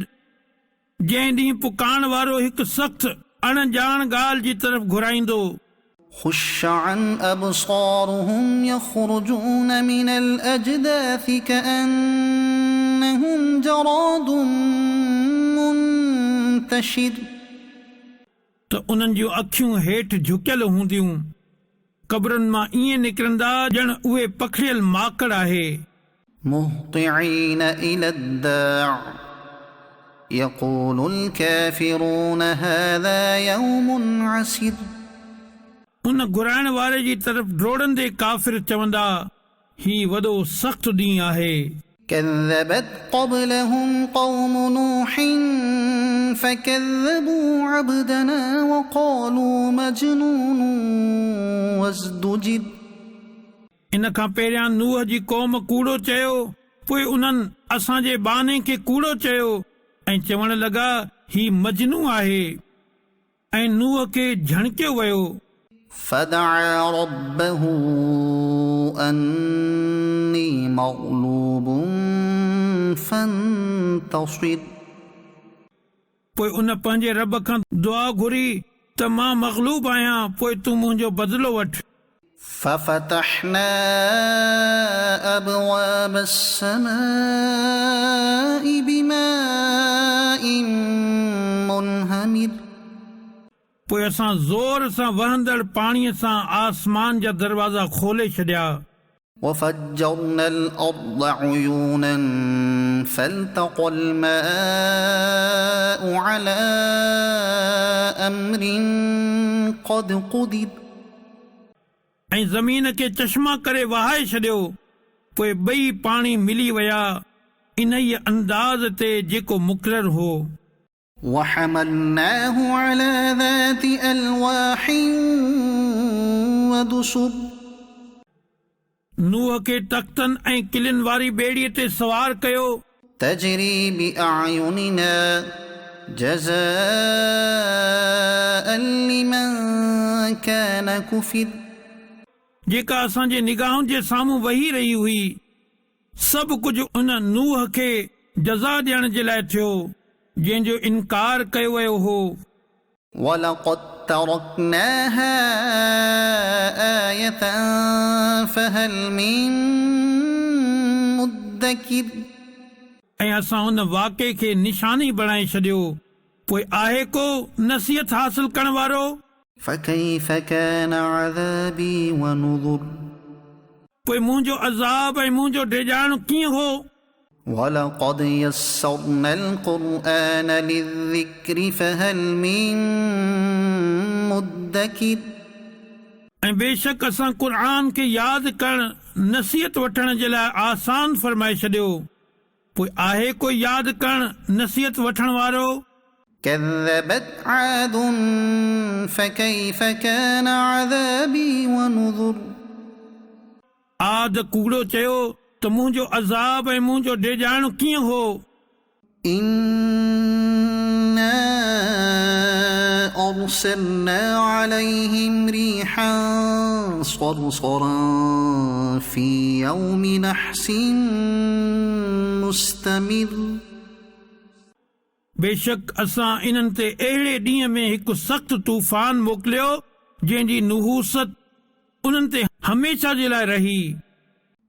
जंहिं ॾींहुं पुकारण वारो हिकु सख़्तु अणॼाण ॻाल्हि जी तरफ़ घुराईंदो। خش عن أبصارهم يخرجون من الأجداث كأنهم جراد منتشر त उन्हनि जूं अखियूं हेठि झुकियल हूंदियूं, क़बरुनि मां ईअं निकिरंदा ॼण उहे पखिड़ियल माकड़ आहे। مهطعين إلى الداع يقول الكافرون هذا يوم عسير उन घुराइण वारे जी तरफ़ डोड़ंदे काफ़िर चवंदा ही वॾो सख़्तु ॾींहुं आहे। كذبت قبلهم قوم نوح فكذبوا عبدنا وقالوا مجنون وازدجر इन खां पहिरियां नूह जी क़ौम कूड़ो चयो, पोइ उन्हनि असांजे बाने खे कूड़ो चयो ऐं चवण लॻा ही मजनू आहे ऐं नूह खे झणकियो वियो। فدعا ربه أني مغلوب فانتصر पोइ उन पंहिंजे रब खां दुआ घुरी त मां मग़लूब आहियां, पोइ तूं मुंहिंजो बदिलो वठि। ففتحنا أبواب السماء بماء منهمر पोइ असां ज़ोर सां वहंदड़ पाणीअ सां आसमान जा दरवाज़ा खोले छॾिया। وفجرنا الأرض عيونا فالتقى الماء على أمر قد قدر ऐं ज़मीन खे चश्मा करे वहाए छॾियो, पोइ ॿई पाणी मिली विया इन ई अंदाज़ ते जेको मुक़ररु हो। وحملناه على ذات ألواح ودسر नूह खे तख़्तनि ऐं किलियुनि वारी ॿेड़ीअ ते सवार कयो, تجري بأعيننا جزاء لمن كان كفر जेका असांजे निगाहुनि जे साम्हूं वही रही हुई। सभु कुझु उन नूह खे जज़ा ॾियण जे लाइ थियो जंहिंजो इनकार कयो वियो हो। ولقد تركناها آية فهل من مدكر ऐं असां उन वाक़े खे निशानी बणाए छॾियो, पोइ आहे को नसीहत हासिल करण वारो। فكيف كان عذابي ونذر पोइ मुंहिंजो अज़ाब ऐं मुंहिंजो डिॼाइणो कीअं हो। ولقد يسرنا القرآن للذكر فهل من مدكر ऐं बेशक असां क़ुर खे यादि करण नसीहत वठण जे लाइ आसान फरमाए छॾियो, पोइ आहे कोई यादि करण नसीहत वठण वारो। كذبت عاد فكيف كان عذابي ونذر आद कूड़ो चयो त मुंहिंजो अज़ाब ऐं मुंहिंजो डेॼाइणो कीअं हो। إنا أرسلنا عليهم ريحا صرصرا في يوم نحس مستمر बेशक असां इन्हनि ते अहिड़े ॾींहं में हिकु सख़्तु तूफ़ान मोकिलियो जंहिंजी नुहूसत उन्हनि ते हमेशा जे लाइ रही।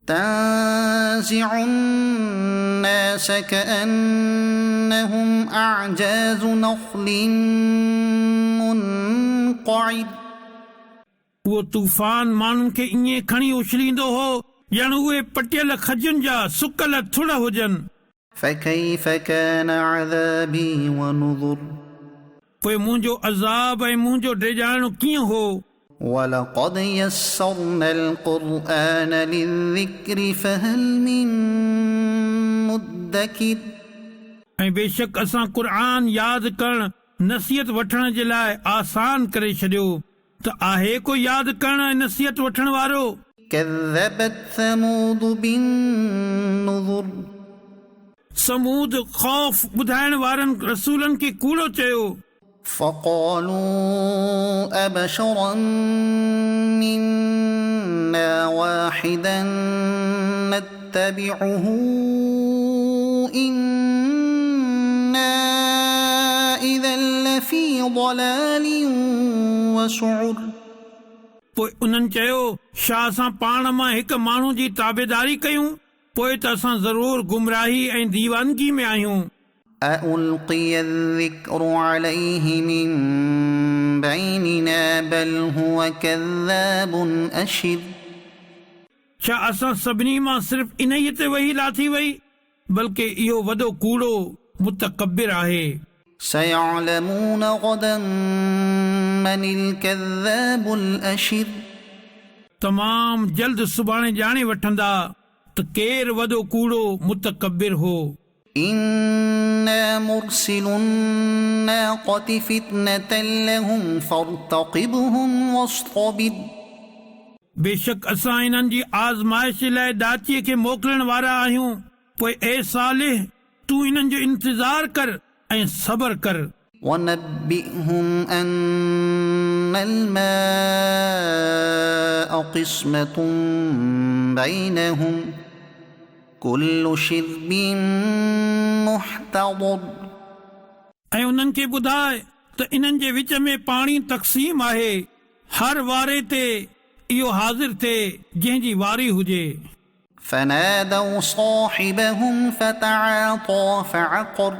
تنزع الناس كأنهم أعجاز نخل منقعر उहो तूफ़ान माण्हुनि खे ईअं खणी उछलींदो हो ॼण उहे पटियल खजुनि जा सुकल थुड़ हुजनि। فكيف كان عذابي ونذر पोइ मुंहिंजो अज़ाब ऐं मुंहिंजो डेॼाइणो कीअं हो। ولقد يسرنا القرآن للذكر فهل من مدكر ऐं बेशक असां क़ुर्आन यादि करण नसीहत वठण जे लाइ आसान करे छॾियो त आहे को यादि करण ऐं नसीहत वठण वारो। كذبت ثمود بالنذر समूद ख़ौफ़ ॿुधाइण वारनि रसूलनि खे कूड़ो चयो। فقالوا أبشرا منا واحدا نتبعه إنا إذا لفي ضلال وسعر पोइ उन्हनि चयो छा असां पाण मां हिकु माण्हू जी ताबेदारी कयूं पोइ त असां ज़रूर गुमराही ऐं दीवानगी में आहियूं। أألقي الذكر عليه من بيننا بل هو كذاب أشر छा असां सभिनी मां सिर्फ़ इन ई ते वही लाथी वई बल्कि इहो वॾो कूड़ो मुतकब्बिर आहे। سيعلمون غدا من الكذاب الأشر तमाम जल्द सुभाणे ॼाणे वठंदा त केरु वॾो कूड़ो मुतकब्बिर हो। إنا مرسل الناقة فتنة لهم فارتقبهم واصطبر बेशक असां इन्हनि जी आज़माइश लाइ ॾाचीअ खे मोकिलण वारा आहियूं पोइ ए सालिह तूं इन्हनि जो इंतज़ार कर ऐं सबर कर। ونبئهم أن الماء قسمة بينهم كل شرب محتضر ऐं उन्हनि खे ॿुधाए त इन्हनि जे विच में पाणी तक़सीम आहे हर वारे ते इहो हाज़िर थिए जंहिंजी वारी हुजे। فنادوا صاحبهم فتعاطى فعقر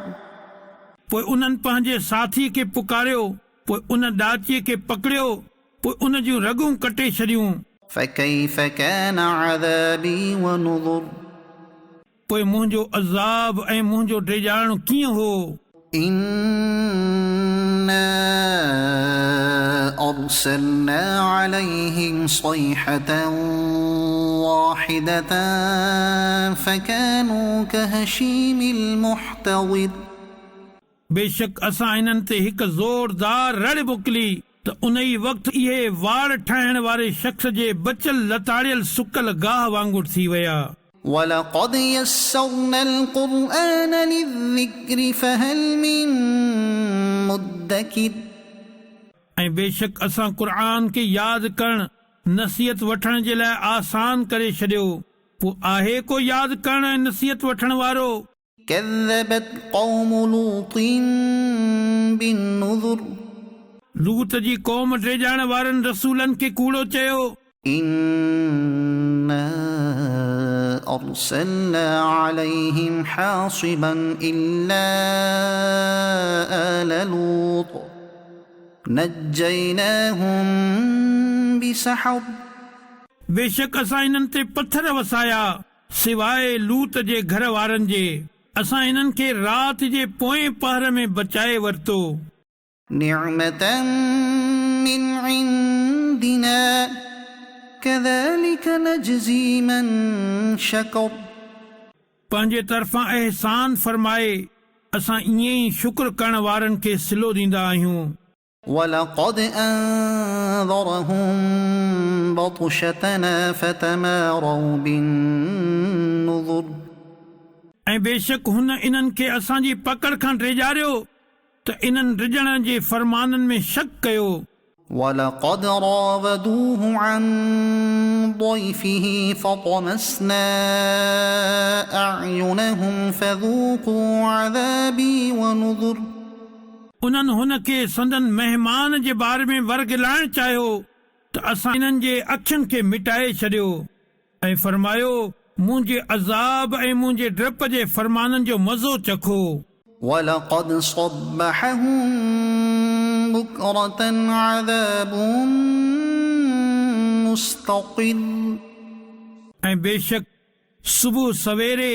पोइ उन्हनि पंहिंजे साथी खे पुकारियो पोइ उन ॾाचीअ खे पकड़ियो पोइ उन जूं रॻूं कटे छॾियूं। فكيف كان عذابي ونذر पोइ मुंहिंजो अज़ाब ऐं मुंहिंजो डेॼाइणो कीअं हो। إنا أرسلنا عليهم صيحة واحدة فكانوا كهشيم المحتضر बेशक असां इन्हनि ते हिकु ज़ोरदार रड़ मोकिली त उन ई वक़्तु इहे वाड़ ठाहिण वारे शख़्स जे बचल लताड़ियल सुकल गाह वांगुरु थी विया। ولقد يسرنا القرآن للذكر فهل من مدكر ऐं बेशक असां क़ुर्आन खे यादि करण नसीहत वठण जे लाइ आसान करे छॾियो पोइ आहे को यादि करण ऐं नसीहत वठण वारो। كذبت قوم لوط بالنذر लूत जी क़ौम डेॼाइण वारनि रसूलनि खे कूड़ो चयो। إنا أرسلنا عليهم حاصبا إلا آل لوط نجيناهم بسحر बेशक असां इन्हनि ते पत्थर वसाया सिवाइ लूत जे घर वारनि जे असां इन्हनि खे राति जे पोएं पहर में बचाए वरितो। نعمة من عندنا كذلك نجزي من شكر पंहिंजे तरफ़ां अहसान फरमाए असां ईअं ई शुक्र करण वारनि खे सिलो ॾींदा आहियूं। ولقد أنذرهم بطشتنا فتماروا بالنذر ऐं बेशक हुन इन्हनि खे असांजी पकड़ खां ड्रेजारियो त इन्हनि रिजण जे फरमाननि में शक कयो। ولقد راودوه عن ضيفه فطمسنا أعينهم فذوقوا عذابي ونذر उन्हनि हुन खे संदन महिमान जे बारे में वरगिलाइण चाहियो त असां इन्हनि जे अखियुनि खे मिटाए छॾियो ऐं फरमायो मुंहिंजे अज़ाब ऐं मुंहिंजे डप जे फरमाननि जो मज़ो चखो। ولقد صبحهم بكرة عذاب مستقر ऐं बेशक सुबुह सवेरे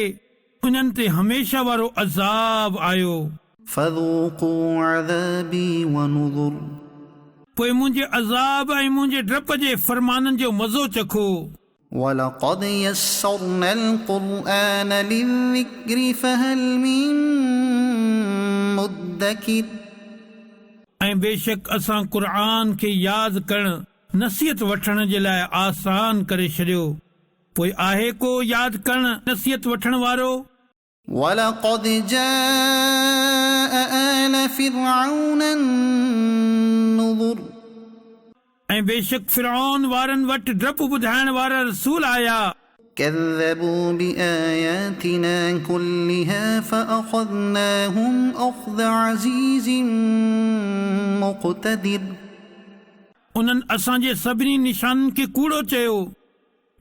उन्हनि ते हमेशा वारो अज़ाब आयो। فذوقوا عذابي ونذر पोइ मुंहिंजे अज़ाब ऐं मुंहिंजे डप जे फरमाननि जो मज़ो चखो। ولقد يسرنا القرآن للذكر فهل من مدكر ऐं बेशक असां क़ुर खे यादि करणु नसीहत वठण जे लाइ आसान करे छॾियो, पोइ आहे को यादि करणु नसीहत वठण वारो। ولقد جاء آل فرعون النذر ऐं बेशक फिरौन वारनि वटि डपु ॿुधाइण वारा रसूल आया। كذبوا بآياتنا كلها فأخذناهم أخذ عزيز مقتدر उन्हनि असांजे सभिनी निशाननि खे कूड़ो चयो,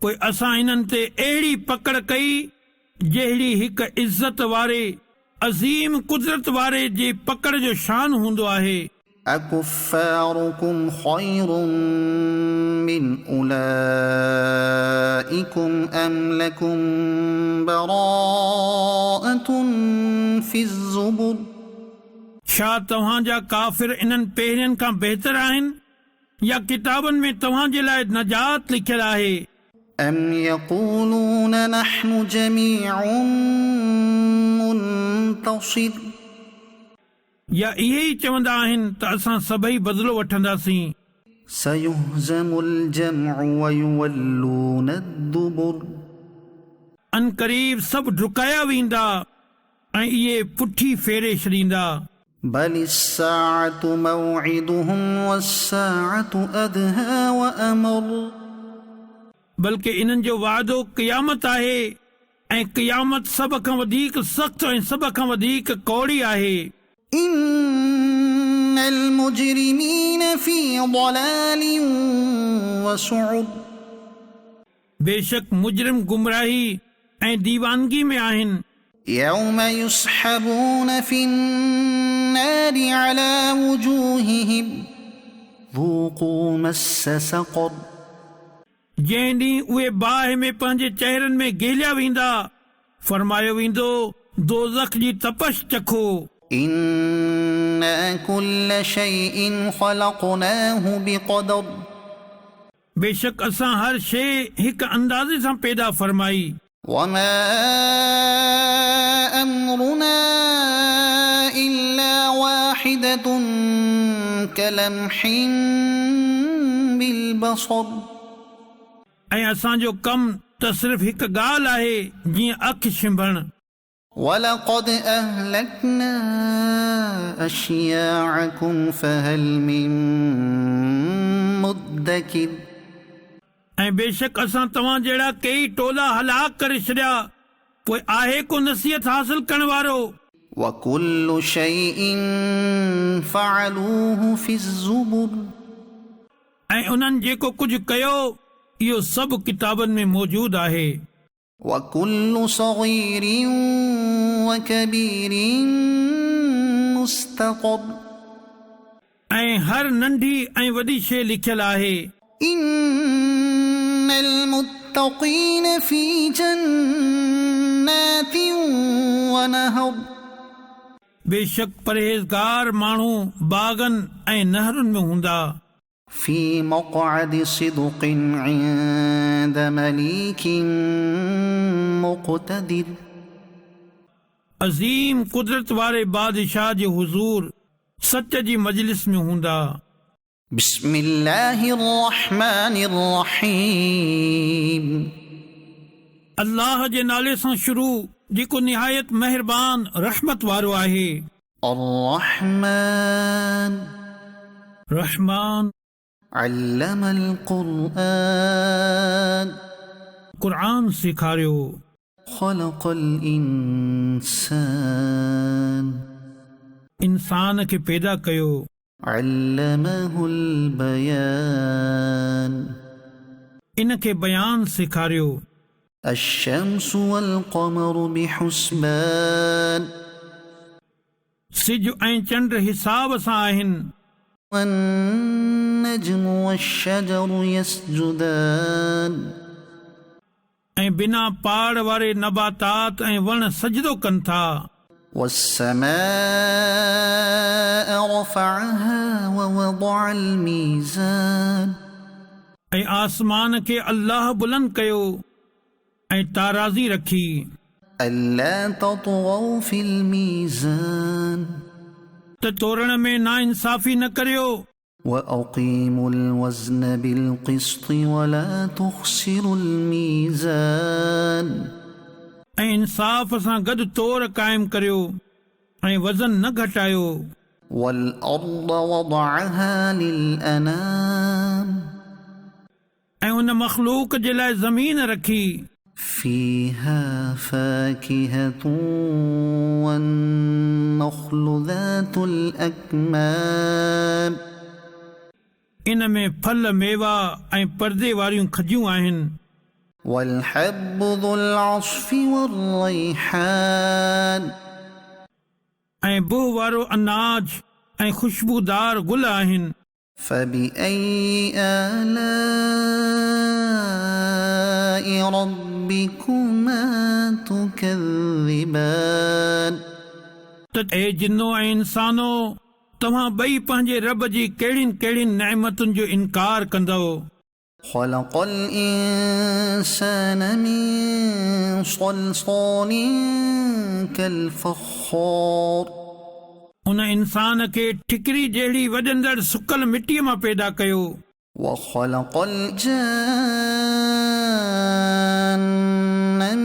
पोइ असां इन्हनि ते अहिड़ी पकड़ कई जहिड़ी हिकु इज़त वारे अज़ीम कुदरत वारे जे पकड़ जो शान हूंदो आहे। أكفاركم خير من أولئكم أم لكم براءة في الزبر छा तव्हांजा काफ़िर इन्हनि पहिरियनि खां बहितर आहिनि या किताबनि में तव्हांजे लाइ नजात लिखियलु आहे। أم يقولون نحن جميع منتصر या इहे ई चवंदा आहिनि त असां सभई बदिलो वठंदासीं। سيهزم الجمع ويولون الدبر अन क़रीब सभु डुकाया वेंदा ऐं इहे पुठी फेरे छॾींदा। بل الساعة موعدهم والساعة أدهى وأمر बल्कि इन्हनि जो वाइदो क़यामत आहे ऐं क़यामत सभ खां वधीक सख़्तु ऐं सभ खां वधीक कौड़ी आहे। إن المجرمين في ضلال وسعر बेशक मुजरिम गुमराही ऐं दीवानगी में आहिनि। يوم يسحبون في النار على وجوههم ذوقوا مس سقر जंहिं ॾींहुं उहे बाहि में पंहिंजे चहिरनि में गेलिया वेंदा, फरमायो वेंदो दोज़ख जी तपश चखो। إنا كل شيء خلقناه بقدر बेशक असां हर शइ हिकु अंदाज़े सां पैदा फरमाई। وما أمرنا إلا واحدة كلمح بالبصر ऐं असांजो कमु त सिर्फ़ हिकु ॻाल्हि आहे जीअं अखि छिंभणु। ولقد أهلكنا أشياعكم فهل من مدكر ऐं बेशक असां तव्हां जहिड़ा कई टोला हलाक करे छॾिया, पोइ आहे को नसीहत हासिल करण वारो। وكل شيء فعلوه في الزبر ऐं उन्हनि जेको कुझु कयो इहो सभु किताबनि में मौजूदु आहे। وكل صغير وكبير مستقر ऐं हर नंढी ऐं वॾी शइ लिखियलु आहे। إن المتقين في جنات ونهر बेशक परहेज़गार माण्हू बागनि ऐं नहरुनि में हूंदा। في مقعد صدق عند مليك مقتدر अज़ीम कुदरत वारे बादशाह जे हुज़ूर सच जी मजलिस में हूंदा। بسم الله الرحمن الرحيم अल्लाह जे नाले सां शुरू जेको निहायत मेहरबान रहमत वारो आहे। الرحمن रहमान علم القرآن क़ुरान सेखारियो। خلق الإنسان इंसान खे पैदा कयो। علمه البيان इन खे बयान सेखारियो। الشمس والقمر بحسبان सिज ऐं चंड हिसाब सां आहिनि। والنجم والشجر يسجدان ऐं बिना पाड़ वारे नबातात ऐं वण सजदो कनि था। والسماء رفعها ووضع الميزان ऐं आसमान खे अल्लाह बुलंद कयो ऐं ताराज़ी रखी। ألا تطغوا في الميزان त तोरण में नाइंसाफ़ी न करियो। وأقيموا الوزن بالقسط ولا تخسروا الميزان ऐं इंसाफ़ सां गॾु तोर क़ाइमु करियो ऐं वज़न न घटायो। والأرض وضعها للأنام ऐं उन मख़लूक़ जे लाइ ज़मीन रखी। فيها فاكهة والنخل ذات الأكمام इन में फल मेवा ऐं पर्दे वारियूं खजियूं आहिनि। والحب ذو العصف والريحان ऐं बुह वारो अनाज ऐं ख़ुशबूदार गुल आहिनि। فبأي آلاء ربكما تكذبان त ए जिन्नो ऐं इंसानो तव्हां ॿई पंहिंजे रब जी कहिड़ियुनि कहिड़ियुनि नेमतुनि जो इनकार कंदव। خلق الإنسان من صلصال كالفخار उन इंसान खे ठिकरी जहिड़ी वॼंदड़ सुकल मिटीअ मां पैदा कयो। وخلق الجان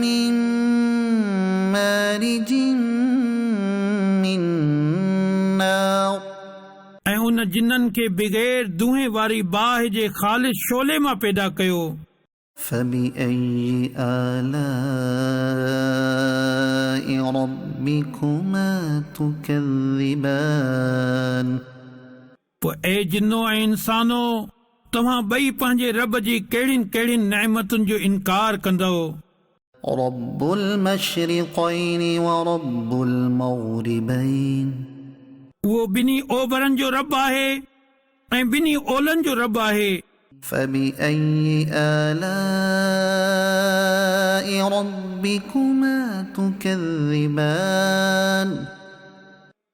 من مارج من نار ऐं उन जिन्ननि खे बग़ैर दुहें वारी बाहि जे ख़ालिस शोले मां पैदा कयो। فبأي آلاء ربكما تكذبان पोइ ए जिन्नो ऐं इंसानो तव्हां ॿई पंहिंजे रब जी कहिड़ियुनि कहिड़ियुनि नेमतुनि जो इनकार कंदव। رب المشرقين ورب المغربين उहो ॿिन्ही ओभरनि जो रब आहे ऐं ॿिन्ही ओलनि जो रब आहे। فبأي آلاء ربكما تكذبان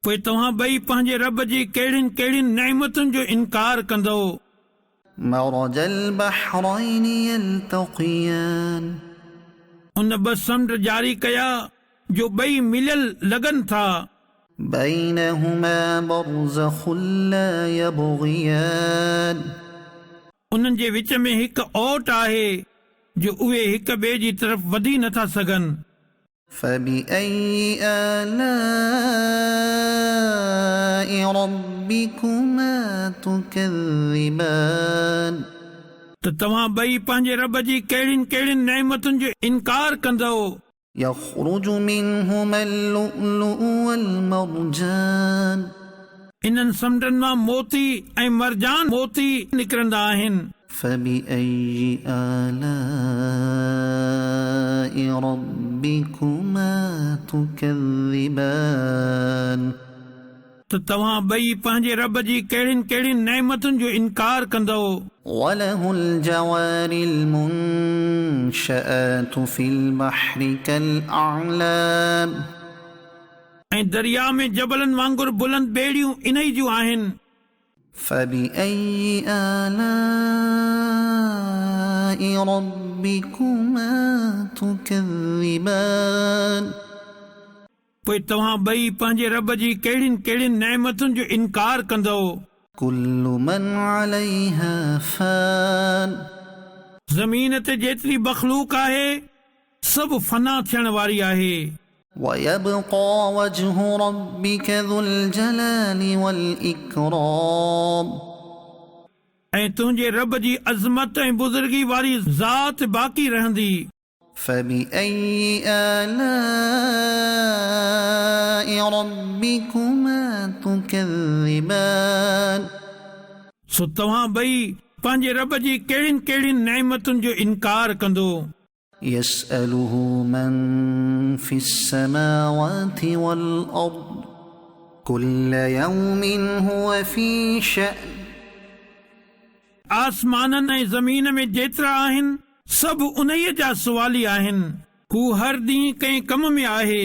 पोइ तव्हां ॿई पंहिंजे रब जी कहिड़ियुनि कहिड़ियुनि नेमतुनि जो इनकार कंदव। مرج البحرين يلتقيان उन ॿ समुंड जारी कया जो ॿई मिलियल लॻनि था। بينهما برزخ لا يبغيان उन्हनि जे विच में हिकु ओट आहे जो उहे हिक ॿिए जी तरफ़ वधी नथा सघनि। فبأي آلاء ربكما تكذبان त तव्हां ॿई पंहिंजे रब जी कहिड़ियुनि कहिड़ियुनि नेमतुनि जो इनकार कंदव। يخرج منهما اللؤلؤ والمرجان इन्हनि समुंडनि मां मोती ऐं मरजान मोती निकिरंदा आहिनि। فبأي آلاء ربكما تكذبان त तव्हां ॿई पंहिंजे रब जी कहिड़ियुनि कहिड़ियुनि नेमतुनि जो इनकार कंदव। وله الجوار المنشآت في البحر كالأعلام ऐं दरिया में जबलनि वांगुरु बुलंद ॿेड़ियूं इन ई जूं आहिनि। فبأي آلاء ربكما تكذبان पोइ तव्हां ॿई पंहिंजे रब जी कहिड़ियुनि कहिड़ियुनि नेमतुनि जो इनकार कंदो। كل من عليها فان ज़मीन ते जेतिरी मख़लूक आहे सभु फना थियण वारी आहे। ويبقى وجه ربك ذو الجلال والإكرام ऐं तुंहिंजे रब जी अज़मत ऐं बुज़ुर्गी वारी ज़ात बाक़ी रहंदी। فبأي آلاء ربكما تكذبان सो तव्हां ॿई पंहिंजे रब जी कहिड़ियुनि कहिड़ियुनि नेमतुनि जो इनकार कंदो। يسأله من في السماوات والأرض كل يوم هو في شأن आसमाननि ऐं ज़मीन में जेतिरा आहिनि सभु उन्हीअ जा सुवाली आहिनि। हू हर ॾींहुं कंहिं कम में आहे।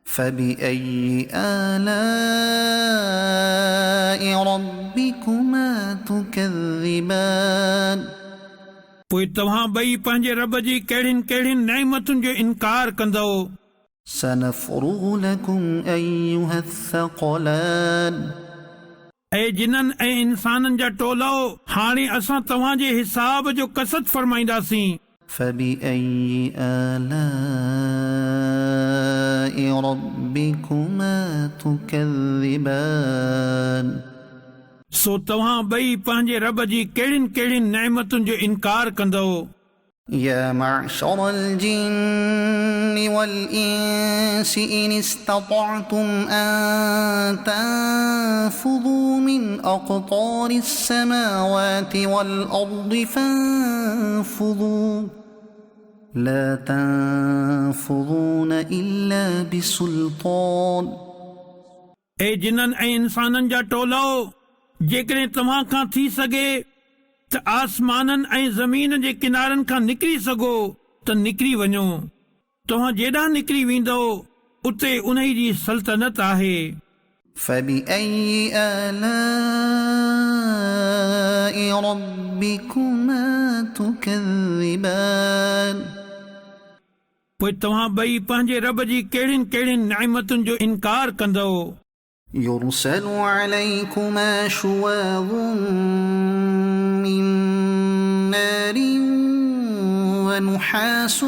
فبأي آلاء ربكما تكذبان पोइ तव्हां ॿई पंहिंजे रब जी कहिड़ियुनि कहिड़ियुनि नेमतुनि जो इनकार कंदो। سنفرغ لكم أيها الثقلان ऐं जिन्हनि ऐं इंसाननि जा टोलो हाणे असां तव्हांजे हिसाब जो कसद फरमाईंदासीं। فبأي آلاء ربكما تكذبان सो तव्हां ॿई पंहिंजे रब जी कहिड़ियुनि कहिड़ियुनि नेमतुनि जो इनकार कंदो। يا معشر الجن والإنس إن استطعتم أن تنفذوا من أقطار السماوات والأرض فانفذوا لا تنفذون إلا بسلطان ऐं जिन्हनि ऐं इंसाननि जा टोलो जेकॾहिं तव्हां खां थी सघे त आसमाननि ऐं ज़मीन जे किनारनि खां निकिरी सघो त निकिरी वञो। तव्हां जेॾां निकिरी वेंदो उते उन्ही जी सल्तनत आहे। فبأي آلاء ربكما تكذبان पोइ तव्हां ॿई पंहिंजे रब जी कहिड़ियुनि कहिड़ियुनि नेमतुनि जो इनकार कंदो। يرسل عليكما شواظ من نار ونحاس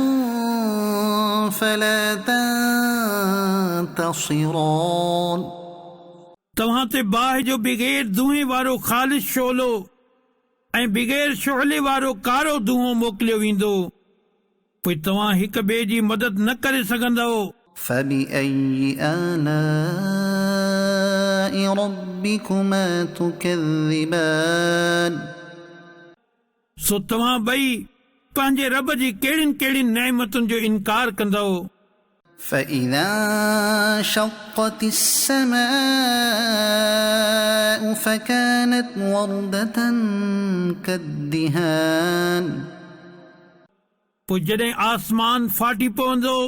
فلا تنتصران तव्हां ते बाहि जो बिग़ैर धुएं वारो ख़ालिस शोलो ऐं बिग़ैर शोले वारो कारो धुओं मोकिलियो वेंदो। पोइ तव्हां हिक ॿिए जी मदद न करे सघंदो। فبأي آلاء ربكما تكذبان सो तव्हां ॿई पंहिंजे रब जी कहिड़ियुनि कहिड़ियुनि नेमतुनि जो इनकार कंदो। فإذا انشقت السماء فكانت وردة كالدهان पोइ जॾहिं आसमान फाटी पवंदो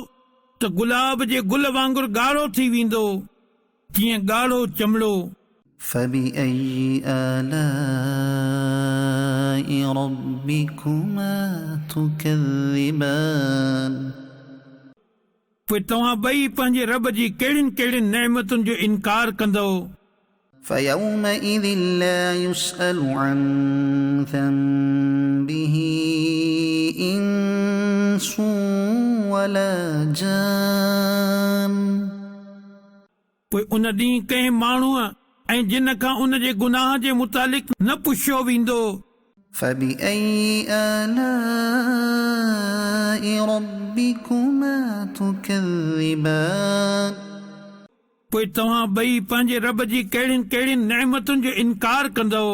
त गुलाब जे गुल वांगुरु ॻाढ़ो थी वेंदो जीअं ॻाढ़ो चमड़ो। فبأي آلاء ربكما تكذبان पोइ तव्हां ॿई पंहिंजे रब जी कहिड़ियुनि कहिड़ियुनि नेमतुनि जो इनकार कंदो। فيومئذ لا يسأل عن ذنبه إنس ولا جان पोइ उन ॾींहुं कंहिं माण्हूअ ऐं जिन खां उन जे गुनाह जे मुतालिक़ न पुछियो वेंदो। فبأي آلاء ربكما تكذبان पोइ तव्हां ॿई पंहिंजे रब जी कहिड़ियुनि कहिड़ियुनि नेमतुनि जो इनकार कंदो।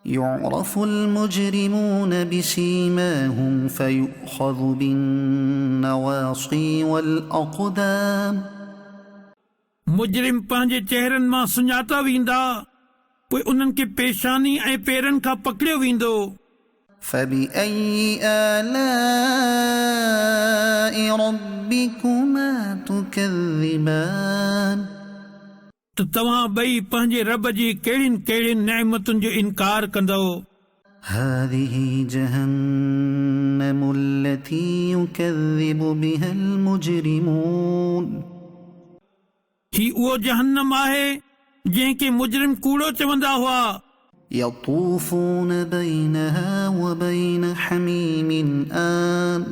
يعرف المجرمون بسيماهم فيؤخذ بالنواصي والأقدام मुजरिम पंहिंजे चेहरनि मां सुञाता वेंदा पोइ उन्हनि खे पेशानी ऐं पेरनि खां पकड़ियो वेंदो। فبأي آلاء ربكما تكذبان त तव्हां ॿई पंहिंजे रब जी कहिड़ियुनि कहिड़ियुनि नेमतुनि जो इनकार कंदो। هذه جهنم التي يكذب بها المجرمون ही उहो जहन्नम आहे जंहिंखे मुजरिम कूड़ो चवंदा हुआ। يطوفون بينها وبين حميم آن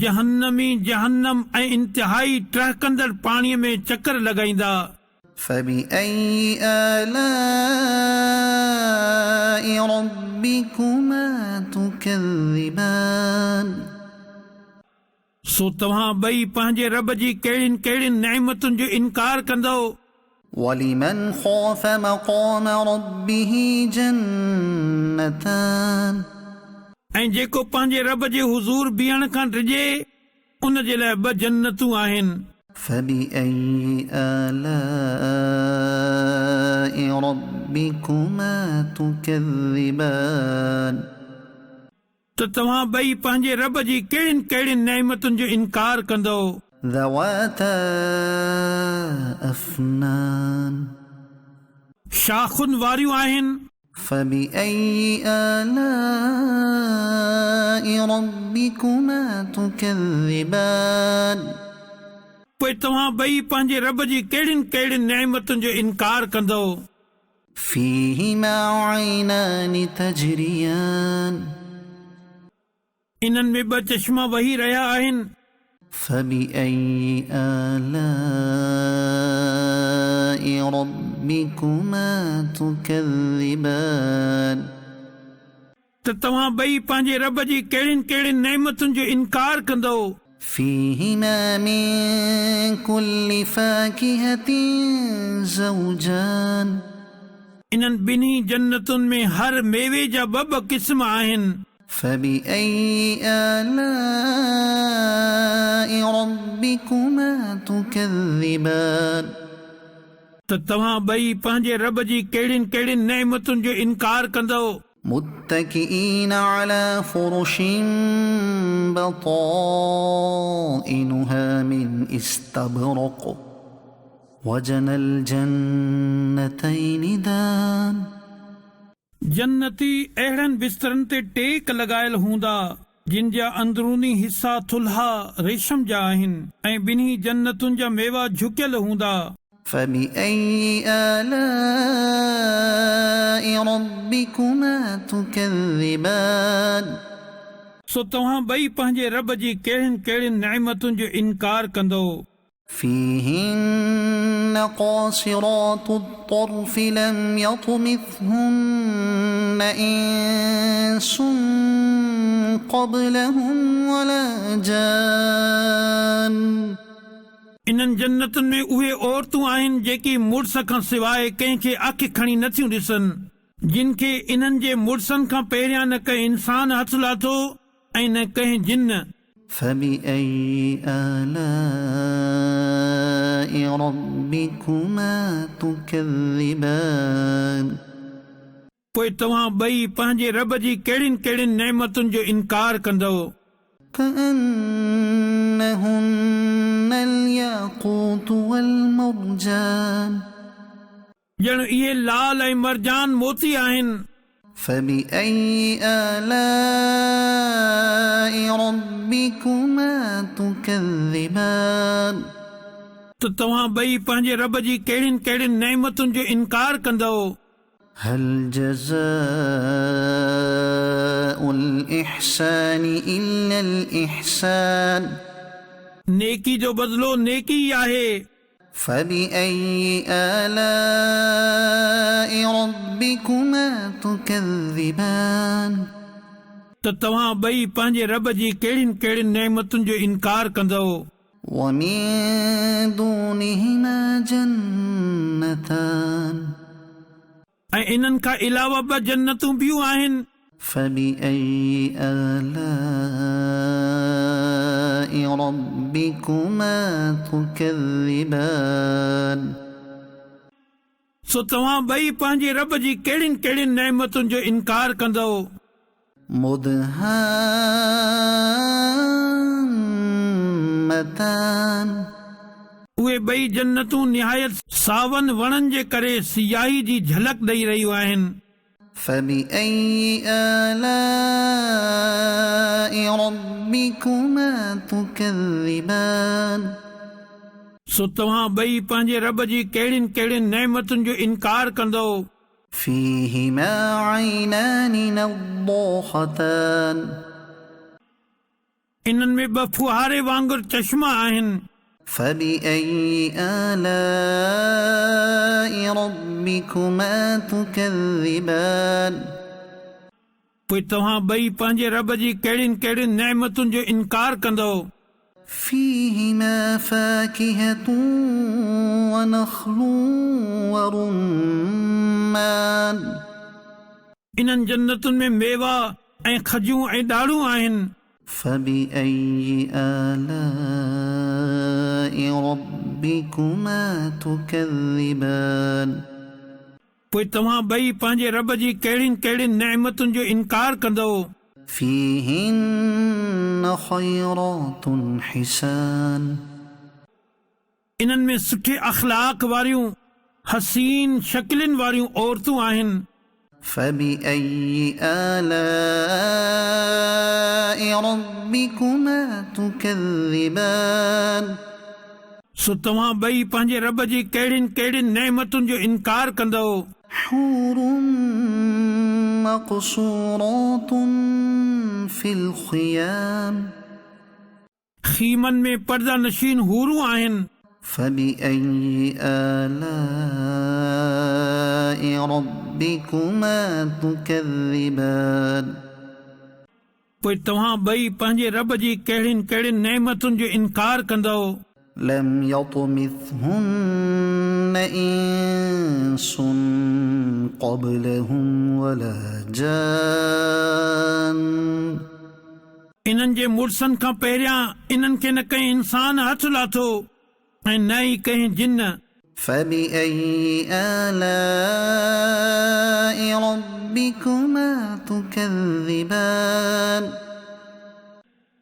जहन्नमी जहन्नम ऐं इंतिहाई टहकंदड़ पाणीअ में चकर लॻाईंदा। فبأي آلاء ربكما تكذبان सो तव्हां ॿई पंहिंजे रब जी कहिड़ियुनि कहिड़ियुनि नेमतुनि जो इनकार कंदो। ولمن خاف مقام ربه جنتان ऐं जेको पंहिंजे रब जे हुज़ूर बीहण खां डिॼे उन जे लाइ ॿ जन्नतूं आहिनि। فبأي آلاء ربكما تكذبان त तव्हां ॿई पंहिंजे रब जी कहिड़ियुनि कहिड़ियुनि नेमतुनि जो इनकार कंदो। ذواتا أفنان शाखुनि वारियूं आहिनि। فبأي آلاء ربكما تكذبان पोइ तव्हां ॿई पंहिंजे रब जी कहिड़ियुनि कहिड़ियुनि नेमतुनि जो इनकार कंदो। فيهما عينان تجريان इन्हनि में ॿ चश्मा वही रहिया आहिनि। فبأي آلاء ربكما تكذبان त तव्हां ॿई पंहिंजे रब जी कहिड़ियुनि कहिड़ियुनि नेमतुनि जो इनकार कंदो। فيهما من كل فاكهة زوجان इन्हनि ॿिन्ही जन्नतुनि में हर मेवे जा ॿ क़िस्म आहिनि। فبأي آلاء ربكما تكذبان त तव्हां ॿई पंहिंजे रब जी कहिड़ियुनि कहिड़ियुनि नेमतुनि जो इनकार कंदो। متكئين على فرش بطائنها من استبرق وجنى الجنتين دان जन्नती अहिड़नि बिस्तरनि ते टेक लॻायल हूंदा जिन जा अंदरूनी हिसा थुल्हा रेशम जा आहिनि ऐं ॿिन्ही जन्नतुनि जा मेवा झुकियल हूंदा। فبأي آلاء ربكما تكذبان सो तव्हां ॿई पंहिंजे रब जी कहिड़ियुनि कहिड़ियुनि नेमतुनि जो इनकार कंदो। فيهن قاصرات الطرف لم يطمثهن إنس قبلهم ولا جان इन्हनि जन्नतुनि में उहे औरतूं आहिनि जेकी मुड़स खां सवाइ कंहिंखे अखि खणी नथियूं ॾिसनि, जिन खे इन्हनि जे मुड़सनि खां पहिरियां न कंहिं इंसान हथ लाथो ऐं न कंहिं जिन। فبأي آلاء ربكما تكذبان पोइ तव्हां ॿई पंहिंजे रब जी कहिड़ियुनि कहिड़ियुनि नेमतुनि जो इनकार कंदो। كأنهن الياقوت والمرجان ॼण इहे लाल ऐं मरजान मोती आहिनि। فبأي آلاء ربكما تكذبان त तव्हां ॿई पंहिंजे रब जी कहिड़ियुनि कहिड़ियुनि नेमतुनि जो इनकार कंदो। هل جزاء الإحسان إلا الإحسان नेकी जो बदिलो नेकी ई आहे। فبأي آلاء ربكما تكذبان त तव्हां ॿई पंहिंजे रब जी कहिड़ियुनि कहिड़ियुनि नेमतुनि जो इनकार कंदो। ومن دونهما جنتان ऐं इन्हनि खां अलावा ॿ जन्नतूं ॿियूं आहिनि। فبأي آلاء ربكما تكذبان सो तव्हां ॿई पंहिंजे रब जी कहिड़ियुनि कहिड़ियुनि नेमतुनि जो इनकार कंदो। مدهامتان उहे ॿई जन्नतूं निहायत सावन वणनि जे करे सियाही जी झलक ॾेई रहियूं आहिनि। فبأي آلاء ربكما تكذبان सो तव्हां ॿई पंहिंजे रब जी कहिड़ियुनि कहिड़ियुनि नेमतुनि जो इनकार कंदो। فيهما عينان نضاختان इन्हनि में ॿ फुहारे वांगुरु चश्मा आहिनि। فبأي آلاء ربكما تكذبان पोइ तव्हां ॿई पंहिंजे रब जी कहिड़ियुनि कहिड़ियुनि नेमतुनि जो इनकार कंदो। فيهما فاكهة ونخل ورمان इन्हनि जन्नतुनि में मेवा ऐं खजूं ऐं ॾाढ़ूं आहिनि। فبأي آلاء ربكما تكذبان पोइ तव्हां ॿई पंहिंजे रब जी कहिड़ियुनि कहिड़ियुनि नेमतुनि जो इनकार कंदो। فيهن خيرات حسان इन्हनि में सुठे अख़लाक वारियूं हसीन शकिलुनि वारियूं औरतूं आहिनि। فبأي آلاء ربكما تكذبان सो तव्हां ॿई पंहिंजे रब जी कहिड़ियुनि कहिड़ियुनि नेमतुनि जो इनकार कंदो। حور مقصورات في الخيام खीमन में पर्दा नशीन हूरूं आहिनि। فبأي آلاء ربكما تكذبان पोइ तव्हां ॿई पंहिंजे रब जी कहिड़ियुनि कहिड़ियुनि नेमतुनि जो इनकार कंदो। لم يطمثهن إنس قبلهم ولا جان इन्हनि जे मुड़सनि खां पहिरियां इन्हनि खे न कंहिं इंसान हथ लाथो ऐं न ई कंहिं जिन। فبأي آلاء ربكما تكذبان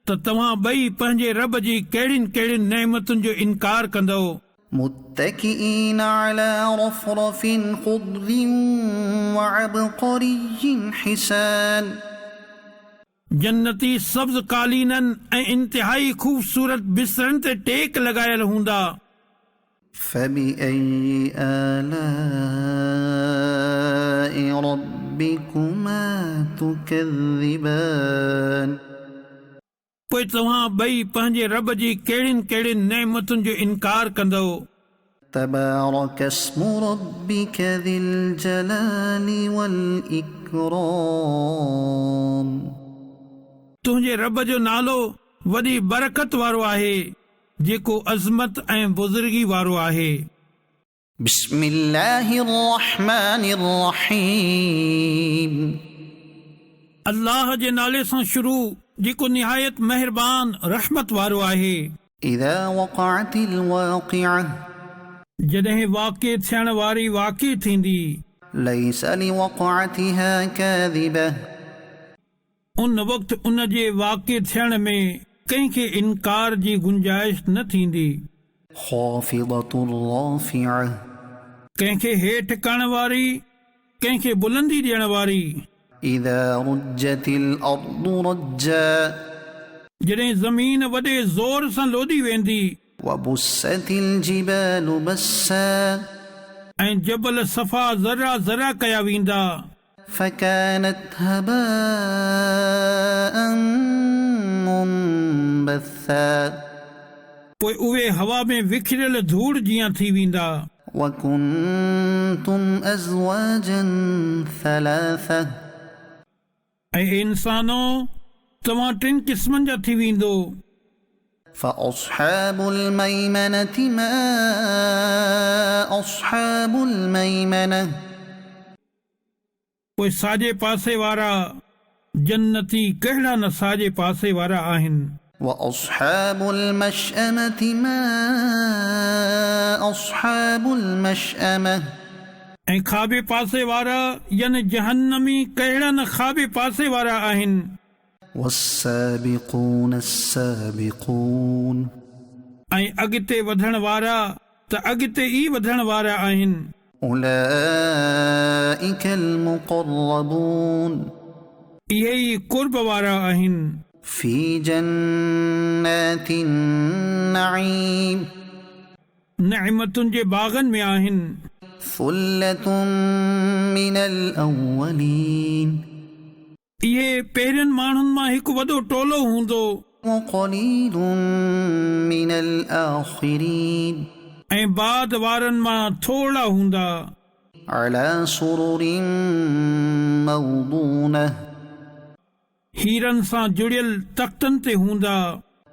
त तव्हां ॿई पंहिंजे रब जी कहिड़ियुनि कहिड़ियुनि नेमतुनि जो इनकार कंदो। متكئين على رفرف خضر وعبقري حسان जन्नती सब्ज़ कालीननि ऐं इंतिहाई ख़ूबसूरत बिस्तरनि ते टेक लॻायल हूंदा। فبأي آلاء ربكما تكذبان पोइ तव्हां ॿई पंहिंजे रब जी कहिड़ियुनि कहिड़ियुनि नेमतुनि जो इनकार कंदो। تبارك اسم ربك ذي الجلال والإكرام तुंहिंजे रब जो नालो वॾी बरकत वारो आहे जेको अज़मत ऐं बुज़ुर्गी वारो आहे। بسم الله الرحمن الرحيم अल्लाह जे नाले सां शुरू जेको निहायत महिरबान रहमत वारो आहे। إذا وقعت الواقعة जॾहिं वाक़िअ थियण वारी वाक़ी थींदी ليس لوقعتها كاذبة उन वक़्तु उन जे वाक़िअ थियण में कंहिंखे इनकार जी गुंजाइश न थींदी। خافضة رافعة कंहिंखे हेठि करण वारी कंहिंखे बुलंदी ॾियण वारी। إذا رجت الأرض رجا जॾहिं ज़मीन वॾे ज़ोर सां लोधी वेंदी وبست الجبال بسا ऐं जबल सफ़ा ज़रा ज़रा कया वेंदा فكانت هباء منبثا पोइ उहे हवा में विखिरियल धूड़ जीअं थी वेंदा। وكنتم أزواجا ثلاثة ऐं इंसानो तव्हां टिनि क़िस्मनि जा थी वेंदो। فأصحاب الميمنة ما أصحاب الميمنة पोइ साॼे पासे वारा जन्नती कहिड़ा न साॼे पासे वारा आहिनि। وأصحاب المشأمة ما أصحاب المشأمة ऐं खाॿे पासे वारा यानी जहन्नमी कहिड़ा न खाॿे पासे वारा आहिनि। والسابقون السابقون ऐं अॻिते वधण वारा त अॻिते ई वधण वारा आहिनि। أولئك المقربون इहे ई कुर्ब वारा आहिनि। في جنات النعيم नेमतुनि जे बाग़नि में आहिनि। ثلة من الأولين इहे पहिरियनि माण्हुनि मां हिकु वॾो टोलो हूंदो وقليل من الآخرين ऐं बाद वारनि मां थोड़ा हूंदा। على سرر موضونة हीरनि सां जुड़ियल तख़्तनि ते हूंदा।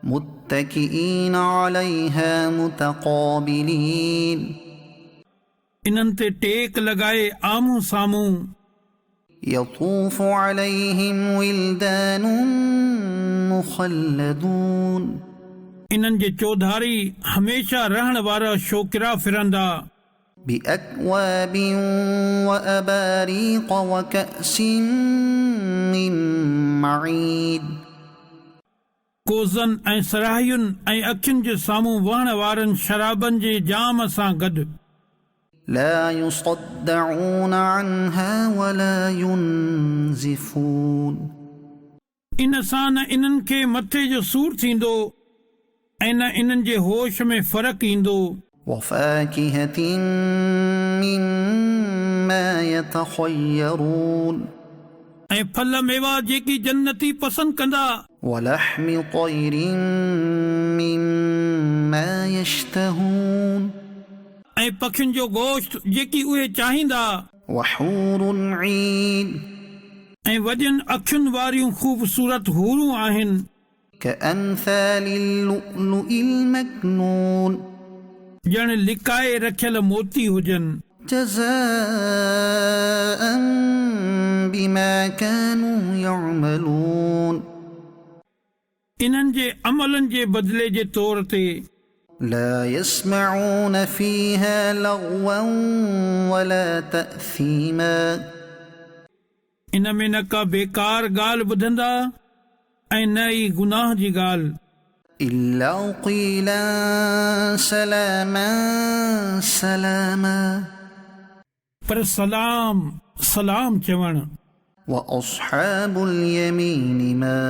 متكئين عليها متقابلين इन्हनि ते टेक लॻाए आम्हूं साम्हूं। يطوف عليهم ولدان مخلدون इन्हनि जे चौधारी हमेशा रहण वारा छोकिरा फिरंदा। بأكواب وأباريق وكأس من معين कोज़नि ऐं सराहियुनि ऐं अखियुनि जे साम्हूं वहण वारनि शराबनि जे जाम सां गॾु। لا يصدعون عنها ولا ينزفون इन सां न इन्हनि खे मथे जो सूर थींदो ऐं न इन्हनि जे होश में फ़र्क़ु ईंदो। وفاكهة مما يتخيرون ऐं फल मेवा जेकी जन्नती पसंदि कंदा। ولحم طير مما يشتهون ऐं पखियुनि जो गोश्त जेकी उहे चाहींदा। وحور عين ऐं वॾियुनि अखियुनि वारियूं ख़ूबसूरत हूरूं आहिनि। كأمثال اللؤلؤ المكنون ॼण लिकाए रखियल मोती हुजनि। جزاء بما كانوا يعملون इन्हनि जे अमलनि जे बदिले जे तौर ते। لا يسمعون فيها لغوا ولا تأثيما इन में न का बेकार ॻाल्हि ॿुधंदा ऐं न ई गुनाह जी ॻाल्हि। إلا قيلا سلاما سلاما पर सलाम सलाम चवण। وأصحاب اليمين ما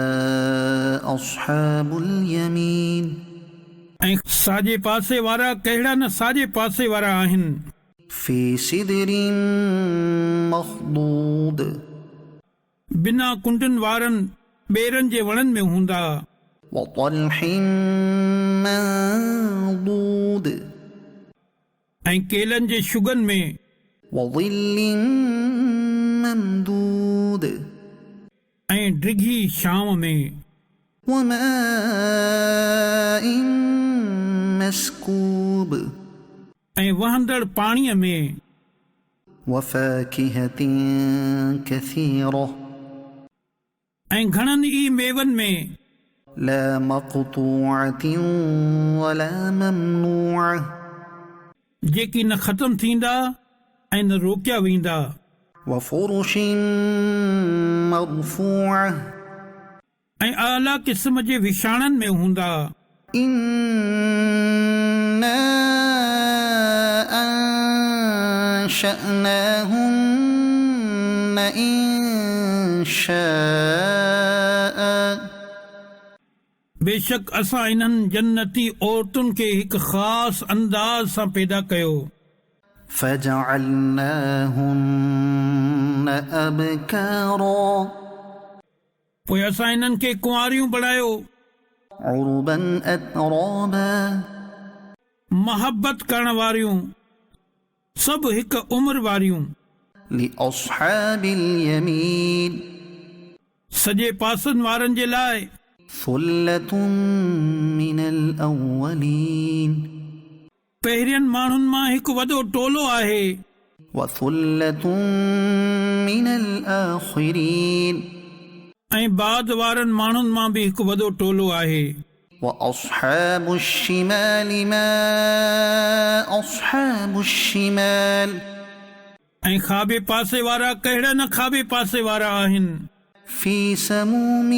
أصحاب اليمين ऐं साॼे पासे वारा कहिड़ा न साॼे पासे वारा आहिनि। في سدر مخضود बिना कुंडनि वारनि ॿेरनि जे वणनि में हूंदा। وطلح منضود ऐं केलनि जे शुगनि में। وظل ممدود ऐं डिघी शाम में। وماء مسكوب ऐं वहंदड़ पाणीअ में। وفاكهة كثيرة ऐं घणनि ई मेवनि में। لا مقطوعة ولا ممنوعة जेकी न ख़तम थींदा ऐं न रोकिया वेंदा। وفرش مرفوعة ऐं आला क़िस्म जे विछाणनि में हूंदा। إنا أنشأناهن إنشاء बेशक असां इन्हनि जन्नती औरतुनि खे हिकु ख़ासि अंदाज़ सां पैदा कयो। فجعلناهن أبكارا पोइ असां इन्हनि खे कुंवारियूं बणायो। عربا أترابا मोहबत करण वारियूं सभु हिकु उमिरि वारियूं। لأصحاب اليمين सॼे पासनि वारनि जे लाइ। ثلة من الأولين पहिरियनि माण्हुनि मां हिकु वॾो टोलो आहे। وثلة من الآخرين ऐं बाद वारनि माण्हुनि मां बि हिकु वॾो टोलो आहे। وأصحاب الشمال ما أصحاب الشمال ऐं खाॿे पासे वारा कहिड़ा न खाॿे पासे वारा आहिनि। في سموم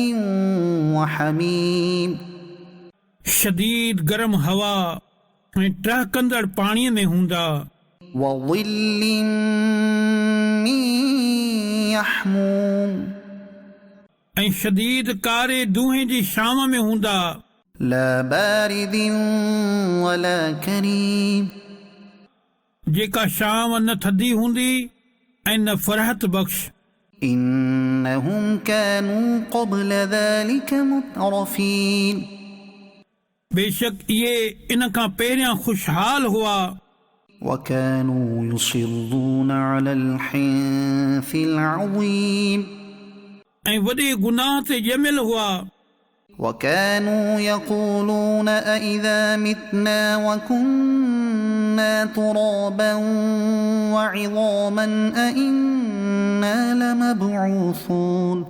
وحميم शदीद गरम हवा ऐं टहकंदड़ पाणीअ में हूंदा। وظل من يحموم ऐं शदीद कारे दूंहें जी शाम में हूंदा। لا بارد ولا كريم जेका शाम न थधी हूंदी ऐं न फरहत बख़्श إنهم كانوا قبل ذلك مترفين बेशक इहे इन खां पहिरियां ख़ुशहाल हुआ وكانوا يصرون على الحنث العظيم ऐं वॾे गुनाह ते ॼमियल हुआ وكانوا يقولون أإذا متنا وكنا ترابا وعظاما أإنا لمبعوثون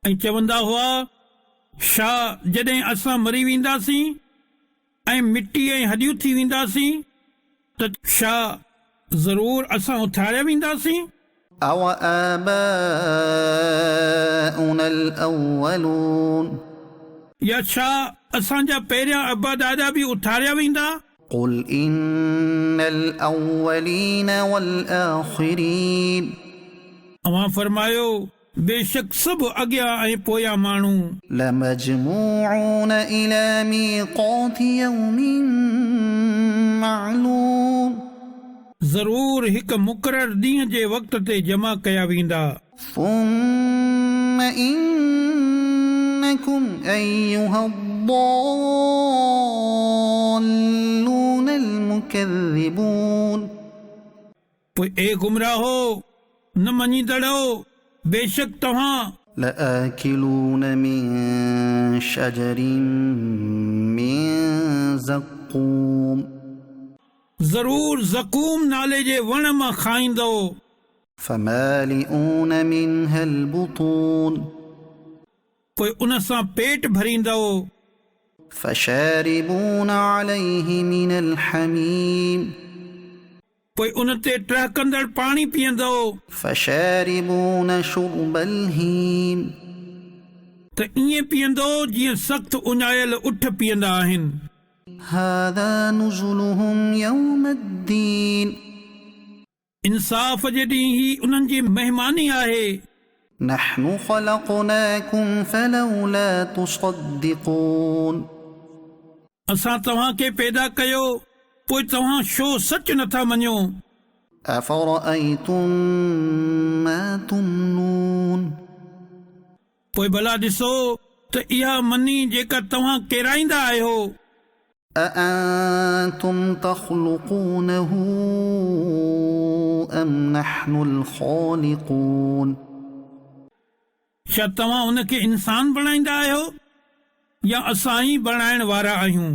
ऐं चवंदा हुआ छा जॾहिं असां मरी वेंदासीं ऐं मिटी ऐं हॾियूं थी वेंदासीं त छा ज़रूर असां उथारिया वेंदासीं أو آباؤنا الأولون या छा असांजा पहिरियां अबा दादा बि उथारिया वेंदा قل إن الأولين والآخرين अवां फरमायो बेशक सभु अॻियां ऐं पोयां माण्हू لمجموعون إلى ميقات يوم معلوم ज़रूर हिकु मुक़ररु ॾींहं जे वक़्त ते जमा कया वेंदा ثم إنكم أيها الضالون المكذبون पोइ ए गुमराहो न मञींदड़ो बेशक तव्हां لآكلون من شجر من زقوم ज़रूर ज़कूम नाले जे वण मां खाईंदो فمالئون منها البطون पोइ उन सां पेट भरींदो فشاربون عليه من الحميم पोइ उन ते टहकंदड़ पाणी पीअंदो فشاربون شرب الهيم त ईअं पीअंदो जीअं सख़्तु उञायल उठ पीअंदा आहिनि هذا نزلهم يوم الدين इंसाफ़ जे ॾींहुं ही उन्हनि जी महिमानी आहे نحن خلقناكم فلولا تصدقون असां तव्हांखे पैदा कयो पोइ तव्हां छो सच नथा मञो أفرأيتم ما تمنون पोइ भला ॾिसो त इहा मनी जेका तव्हां केराईंदा आहियो أأنتم تخلقونه أم نحن الخالقون छा तव्हां उनखे इंसान बणाईंदा आहियो या असां ई बणाइण वारा आहियूं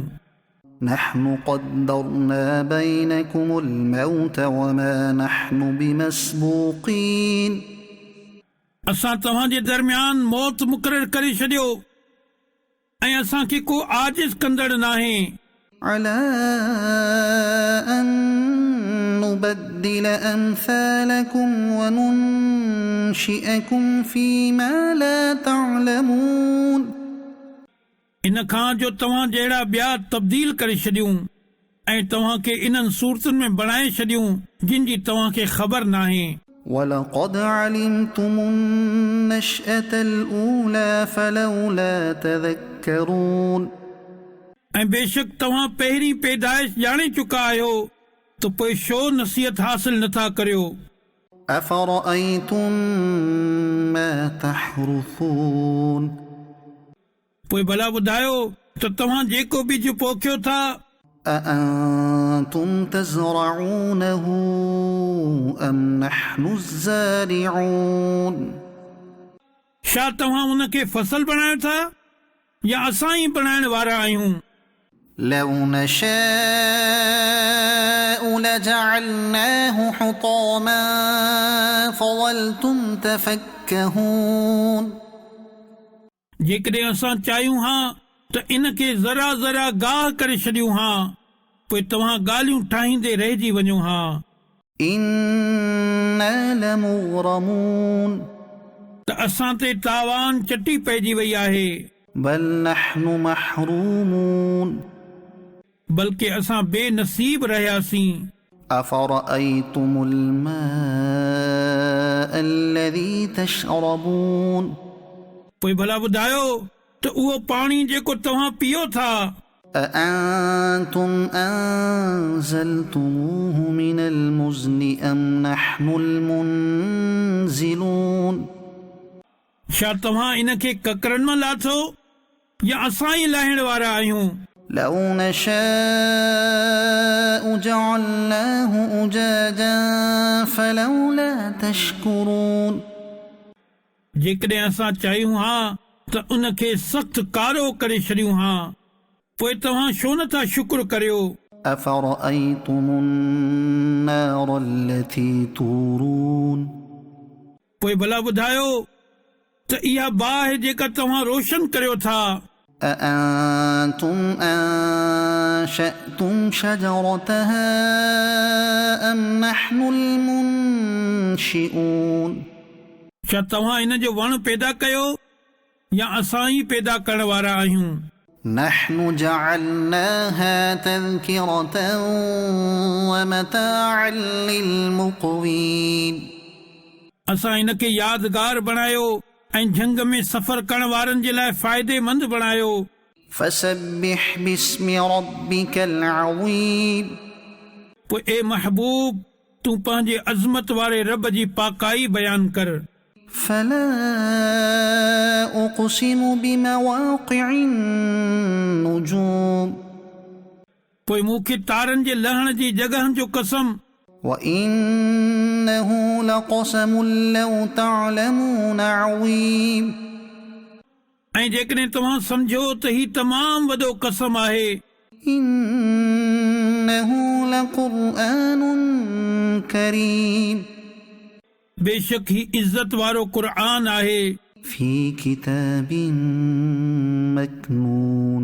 نحن قدرنا بينكم الموت وما نحن بمسبوقين असां तव्हांजे दरमियान मौत मुक़ररु करे छॾियो ऐं असांखे को आजिज़ कंदड़ नाहे على أن نبدل أمثالكم وننشئكم فيما لا تعلمون इन खां जो तव्हां जहिड़ा ॿिया तब्दील करे छॾियूं ऐं तव्हांखे इन्हनि सूरतुनि में बणाए छॾियूं जिन जी तव्हांखे ख़बर नाहे ولقد علمتم النشأة الأولى فلولا تذكرون ऐं बेशक तव्हां पहिरीं पैदाइश ॼाणे चुका आहियो त पोइ छो नसीहत हासिल नथा करियो أفرأيتم ما تحرثون पोइ भला ॿुधायो त तव्हां जेको बीज पोखियो था أأنتم تزرعونه أم نحن الزارعون छा तव्हां उनखे फसल बणायो था या असां ई बणाइण वारा आहियूं لو نشاء لجعلناه حطاما فظلتم تفكهون जेकॾहिं असां चाहियूं हा त इनखे ज़रा ज़रा गाह करे छॾियूं हा पोइ तव्हां ॻाल्हियूं ठाहींदे रहिजी वञो हा إنا لمغرمون त असां ते तावान चटी पइजी वई आहे بل نحن محرومون बल्कि असां बेनसीब रहियासीं أفرأيتم الماء الذي تشربون पोइ भला ॿुधायो त उहो पाणी जेको तव्हां पियो था أأنتم أنزلتموه من المزن أم نحن المنزلون छा तव्हां इन खे ककरनि मां लाथो या असां ई लाहिण वारा आहियूं لو نشاء جعلناه أجاجا فلولا تشكرون जेकॾहिं असां चाहियूं हा त उन खे सख़्तु कारो करे छॾियूं हा पोइ तव्हां छो नथा शुक्र करियो أفرأيتم النار التي تورون पोइ भला ॿुधायो त इहा बाहि जेका तव्हां रोशन करियो था أأنتم أنشأتم شجرتها أم نحن المنشئون छा तव्हां इन जो वण पैदा कयो या असां ई पैदा करण वारा आहियूं نحن جعلناها تذكرة ومتاعا للمقوين असां इन खे यादगार बणायो ऐं झंग में सफ़र करण वारनि जे लाइ फ़ाइदेमंद बणायो فسبح باسم ربك العظيم पोइ ए महबूब तूं पंहिंजे अज़मत वारे रब जी पाकाई बयान कर فلا أقسم بمواقع النجوم पोइ मूंखे तारनि जे लहण जी जॻहनि जो कसम وإنه لقسم لو تعلمون عظيم ऐं जेकॾहिं तव्हां सम्झो त ही तमामु वॾो कसम आहे إنه لقرآن كريم बेशक ही इज़त वारो क़ुर आहे في كتاب مكنون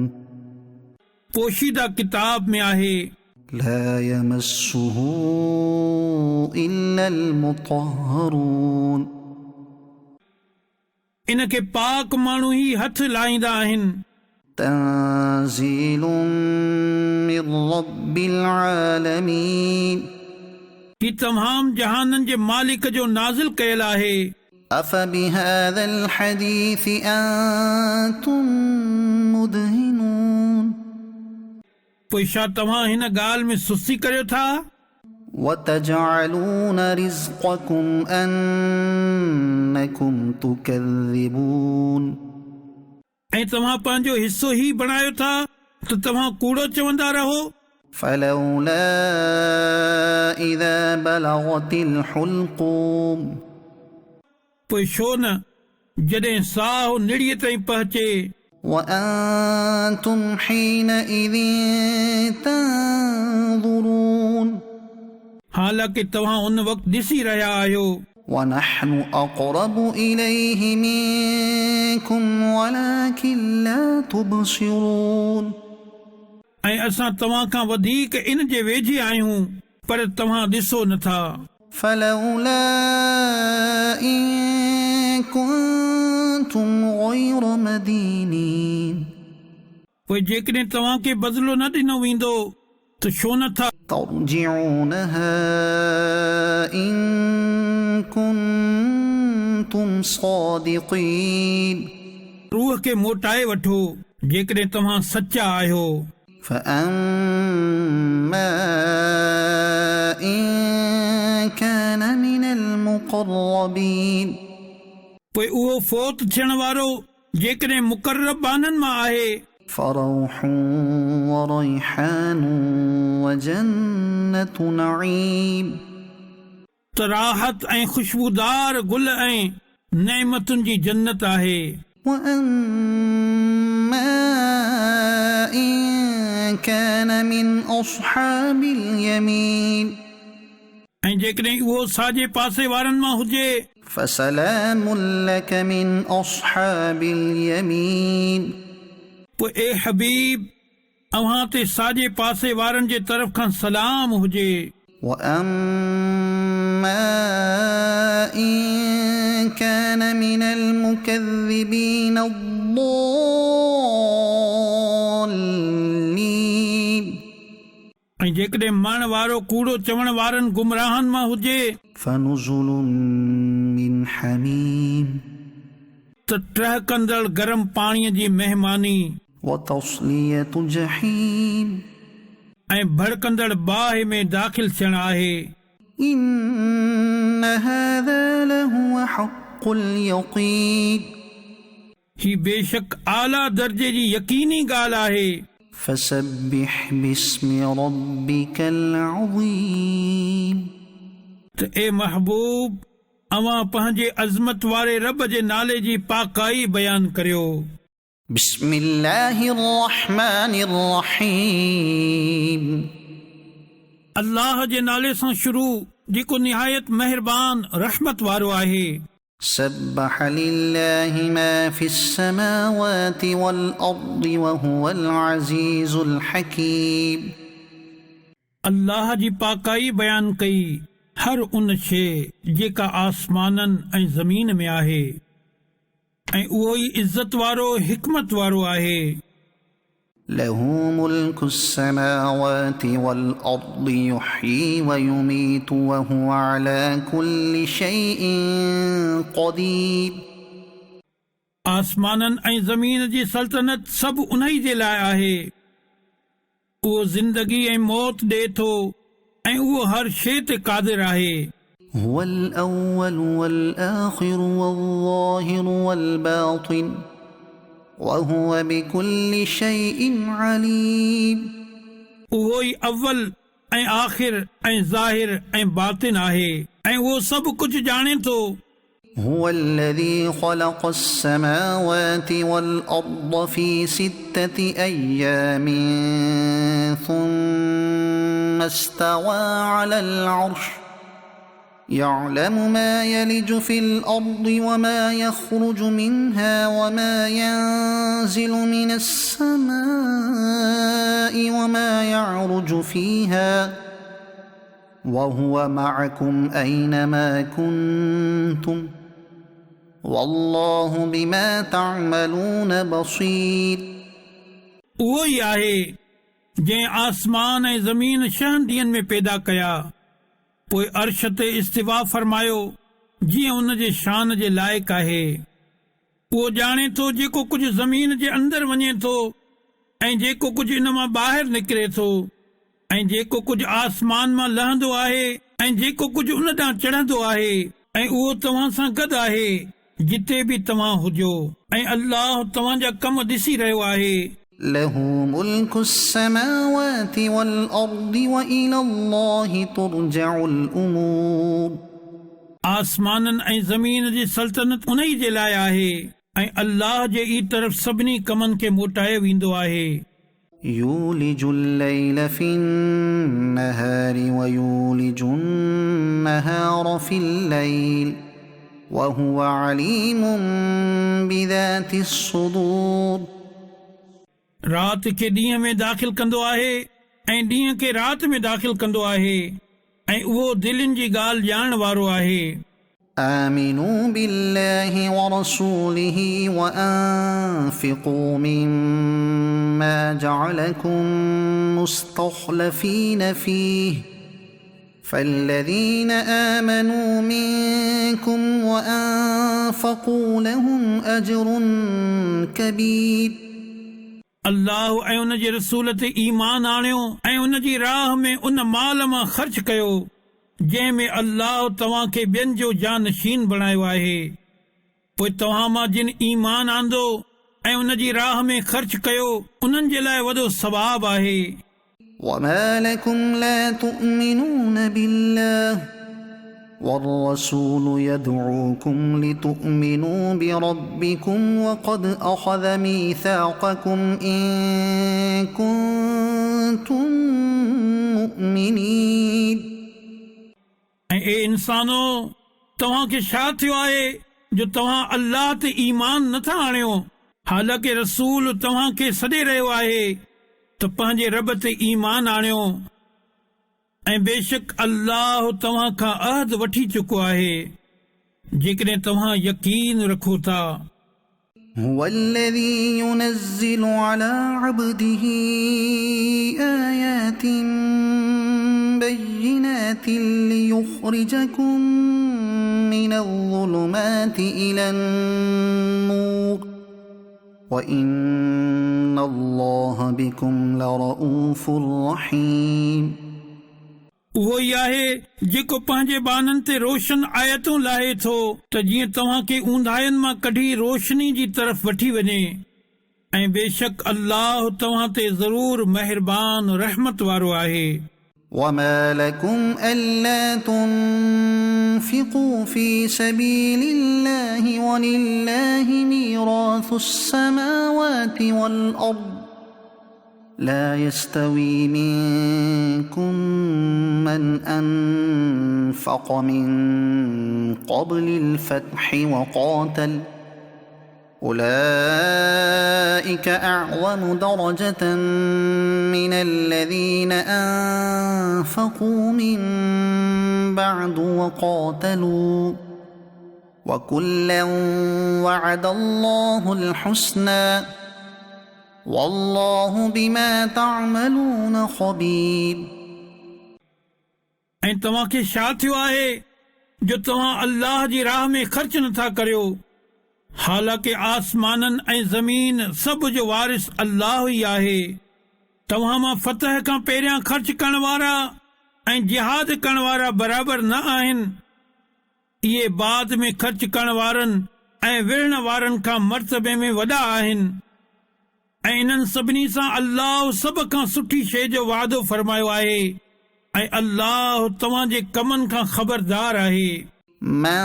पोशीदा किताब में आहे لا يمسه إلا المطهرون इन खे पाक माण्हू ई हथ लाहींदा आहिनि تنزيل من رب العالمين ही तमाम जहाननि जे मालिक जो नाज़िल कयल आहे أفبهذا الحديث أنتم مدهنون पोइ छा तव्हां हिन ॻाल्हि में सुस्ती करियो था وتجعلون رزقكم أنكم تكذبون ऐं तव्हां पंहिंजो हिस्सो ई बणायो था त तव्हां कूड़ो चवंदा रहो فلولا إذا بلغت الحلقوم पोइ छो न जॾहिं साहु निड़ीअ ताईं पहुचे وأنتم حينئذ تنظرون हालांकि तव्हां उन वक़्तु ॾिसी रहिया आहियो ونحن أقرب إليه منكم ولكن لا تبصرون ऐं असां तव्हां खां वधीक इन जे वेझे आहियूं पर तव्हां ॾिसो नथा فلولا إن كنتم غير مدينين पोइ जेकॾहिं तव्हां खे बदिलो न ॾिनो वेंदो त छो नथा ترجعونها إن كنتم صادقين रूह खे मोटाए वठो जेकॾहिं तव्हां सचा आहियो فأما إن كان من المقربين पोइ उहो फोत थियण वारो जेकॾहिं मुक़रब बाननि मां आहे فروح وريحان وجنة نعيم त राहत ऐं ख़ुशबूदार गुल ऐं नेमतुनि जी जन्नत आहे وأما إن كان من أصحاب اليمين ऐं जेकॾहिं उहो साॼे पासे वारनि मां हुजे فسلام لك من أصحاب اليمين पोइ ए हबीब अव्हां ते साॼे पासे वारनि जे तरफ़ खां सलाम हुजे وأما إن كان من المكذبين الضالين ऐं जेकॾहिं मरण वारो कूड़ो चवण वारनि गुमराहनि मां हुजे فنزل من حميم त त टहकंदड़ गरम पाणीअ जी महिमानी وتصلية جحيم ऐं भड़कंदड़ बाहि में दाख़िल थियणु आहे। إن هذا لهو حق اليقين ही बेशक आला दर्जे जी यकीनी ॻाल्हि आहे। فسبح باسم ربك العظيم त ए महबूब अवां पंहिंजे अज़मत वारे रब जे नाले जी पाकाई बयान करियो। بسم الله الرحمن الرحيم अल्लाह जे नाले सां शुरू जेको निहायत महिरबान रहमत वारो आहे। سبح لله ما في السماوات والأرض وهو العزيز الحكيم अल्लाह जी पाकाई बयान कई हर उन शइ जेका आसमाननि ऐं ज़मीन में आहे ऐं उहो ई इज़त वारो हिकमत वारो आहे। له ملك السماوات والأرض يحيي ويميت وهو على كل شيء قدير आसमाननि ऐं ज़मीन जी सल्तनत सभु उन्ही जे लाइ आहे। उहो ज़िंदगी ऐं मौत ॾे थो ऐं उहो हर शइ ते क़ादिर आहे। هو الأول والآخر والظاهر والباطن وهو بكل شيء عليم उहो ई अव्वल ऐं आख़िर ऐं ज़ाहिर ऐं बातिन आहे ऐं उहो सभु कुझु ॼाणे थो। هو الذي خلق السماوات والأرض في 6 أيام ثم استوى على العرش يعلم ما يلج في الأرض وما يخرج منها وما ينزل من السماء وما يعرج فيها وهو معكم أينما كنتم والله بما تعملون بصير उहो ई आहे जंहिं आसमान ऐं ज़मीन 6 ॾींहंनि में पैदा कया पोइ अर्श ते इस्तिवा फरमायो जीअं उन जे शान जे लाइक़ आहे। उहो ॼाणे थो जेको कुझु ज़मीन जे अंदरि वञे थो ऐं जेको कुझु इन मां ॿाहिरि निकिरे थो ऐं जेको कुझु आसमान मां लहंदो आहे ऐं जेको कुझु उन ॾांहुं चढ़ंदो आहे ऐं उहो तव्हां सां गॾु आहे जिते बि तव्हां हुजो ऐं अल्लाह तव्हांजा कम ॾिसी रहियो आहे। له ملك السماوات والأرض وإلى الله ترجع الأمور आसमाननि ऐं ज़मीन जी सल्तनत उन्ही जे लाइ आहे ऐं अल्लाह जे ई तरफ़ सभिनी कमनि खे मोटायो वेंदो आहे। يولج الليل في النهار ويولج النهار في الليل وهو عليم بذات الصدور रात खे ॾींहं में दाख़िल कंदो आहे ऐं ॾींहं खे रात में दाख़िल कंदो आहे ऐं उहो दिलनि जी ॻाल्हि ॼाणण वारो आहे। آمنوا بالله ورسوله وأنفقوا مما جعلكم مستخلفين فيه فالذين آمنوا منكم وأنفقوا لهم أجر كبير अल्लाह ऐं उन जे रसूल ते ईमान आणियो ऐं उन जी राह में उन माल मां ख़र्च कयो जंहिं में अल्लाह तव्हां खे ॿियनि जो जानशीन बणायो आहे। पोइ तव्हां मां जिन ईमान आंदो ऐं उन जी राह में ख़र्च कयो उन्हनि जे लाइ वॾो सवाब आहे। وما لكم لا تؤمنون بالله والرسول يدعوكم لتؤمنوا بربكم وقد أخذ ميثاقكم إن كنتم مؤمنين ऐं ए इंसानो तव्हां खे छा थियो आहे जो तव्हां अल्लाह ते ईमान नथा आणियो हालांकि रसूल तव्हां खे सॾे रहियो आहे त पंहिंजे रब ते ईमान आणियो ऐं बेशक अल्लाह तव्हां खां अहद वठी चुको आहे जेकॾहिं तव्हां यकीन रखो था। هو الذي ينزل على عبده آيات بينات ليخرجكم من الظلمات إلى النور وإن الله بكم لرؤوف رحيم. उहो ई आहे जेको पंहिंजे बाननि ते रोशन आयतूं लाहे थो त जीअं तव्हां खे ऊंधाइनि मां कढी रोशनी जी तरफ़ वठी वञे ऐं बेशक अल्लाह तव्हां ते ज़रूर महिरबान रहमत वारो आहे. وما لكم ألا تنفقوا في سبيل الله ولله ميراث السماوات والأرض لا يستوي منكم من أنفق من قبل الفتح وقاتل أولئك أعظم درجة من الذين أنفقوا من بعد وقاتلوا وكلا وعد الله الحسنى والله بما تعملون خبير. ऐं तव्हां खे छा थियो आहे जो तव्हां अल्लाह जी राह में ख़र्च नथा करियो हालांकि आसमाननि ऐं ज़मीन सभ जो वारिस अल्लाह ई आहे. तव्हां मां फतह खां पहिरियां ख़र्च करण वारा ऐं जिहाद करण वारा बराबरि न आहिनि. इहे बाद में ख़र्च करण वारनि ऐं विढ़ण वारनि खां मर्तबे में वॾा आहिनि ऐं इन्हनि सभिनी सां अल्लाह सभ खां सुठी शइ जो वादो फरमायो आहे ऐं अल्लाह तव्हां जे कमनि खां ख़बरदार आहे. من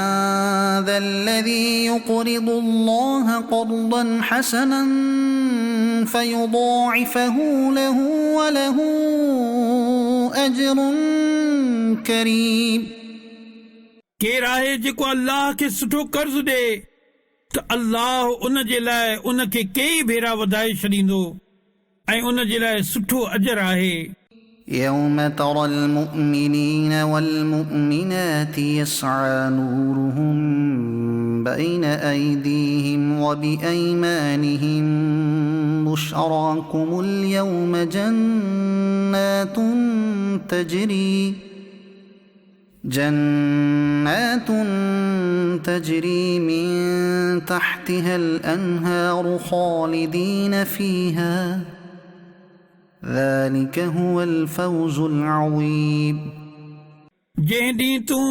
ذا الذي يقرض الله قرضا حسنا فيضاعفه له وله أجر كريم. केरु आहे जेको अल्लाह खे सुठो कर्ज़ ॾे त अल्लाह उन जे लाइ उन खे कई भेरा वधाए छॾींदो ऐं उन जे लाइ सुठो अजर आहे. يوم ترى المؤمنين والمؤمنات يسعى نورهم بين أيديهم وبأيمانهم بشراكم اليوم جنات تجري من تحتها الأنهار خالدين فيها ذلك هو الفوز العظيم. जंहिं ॾींहुं तूं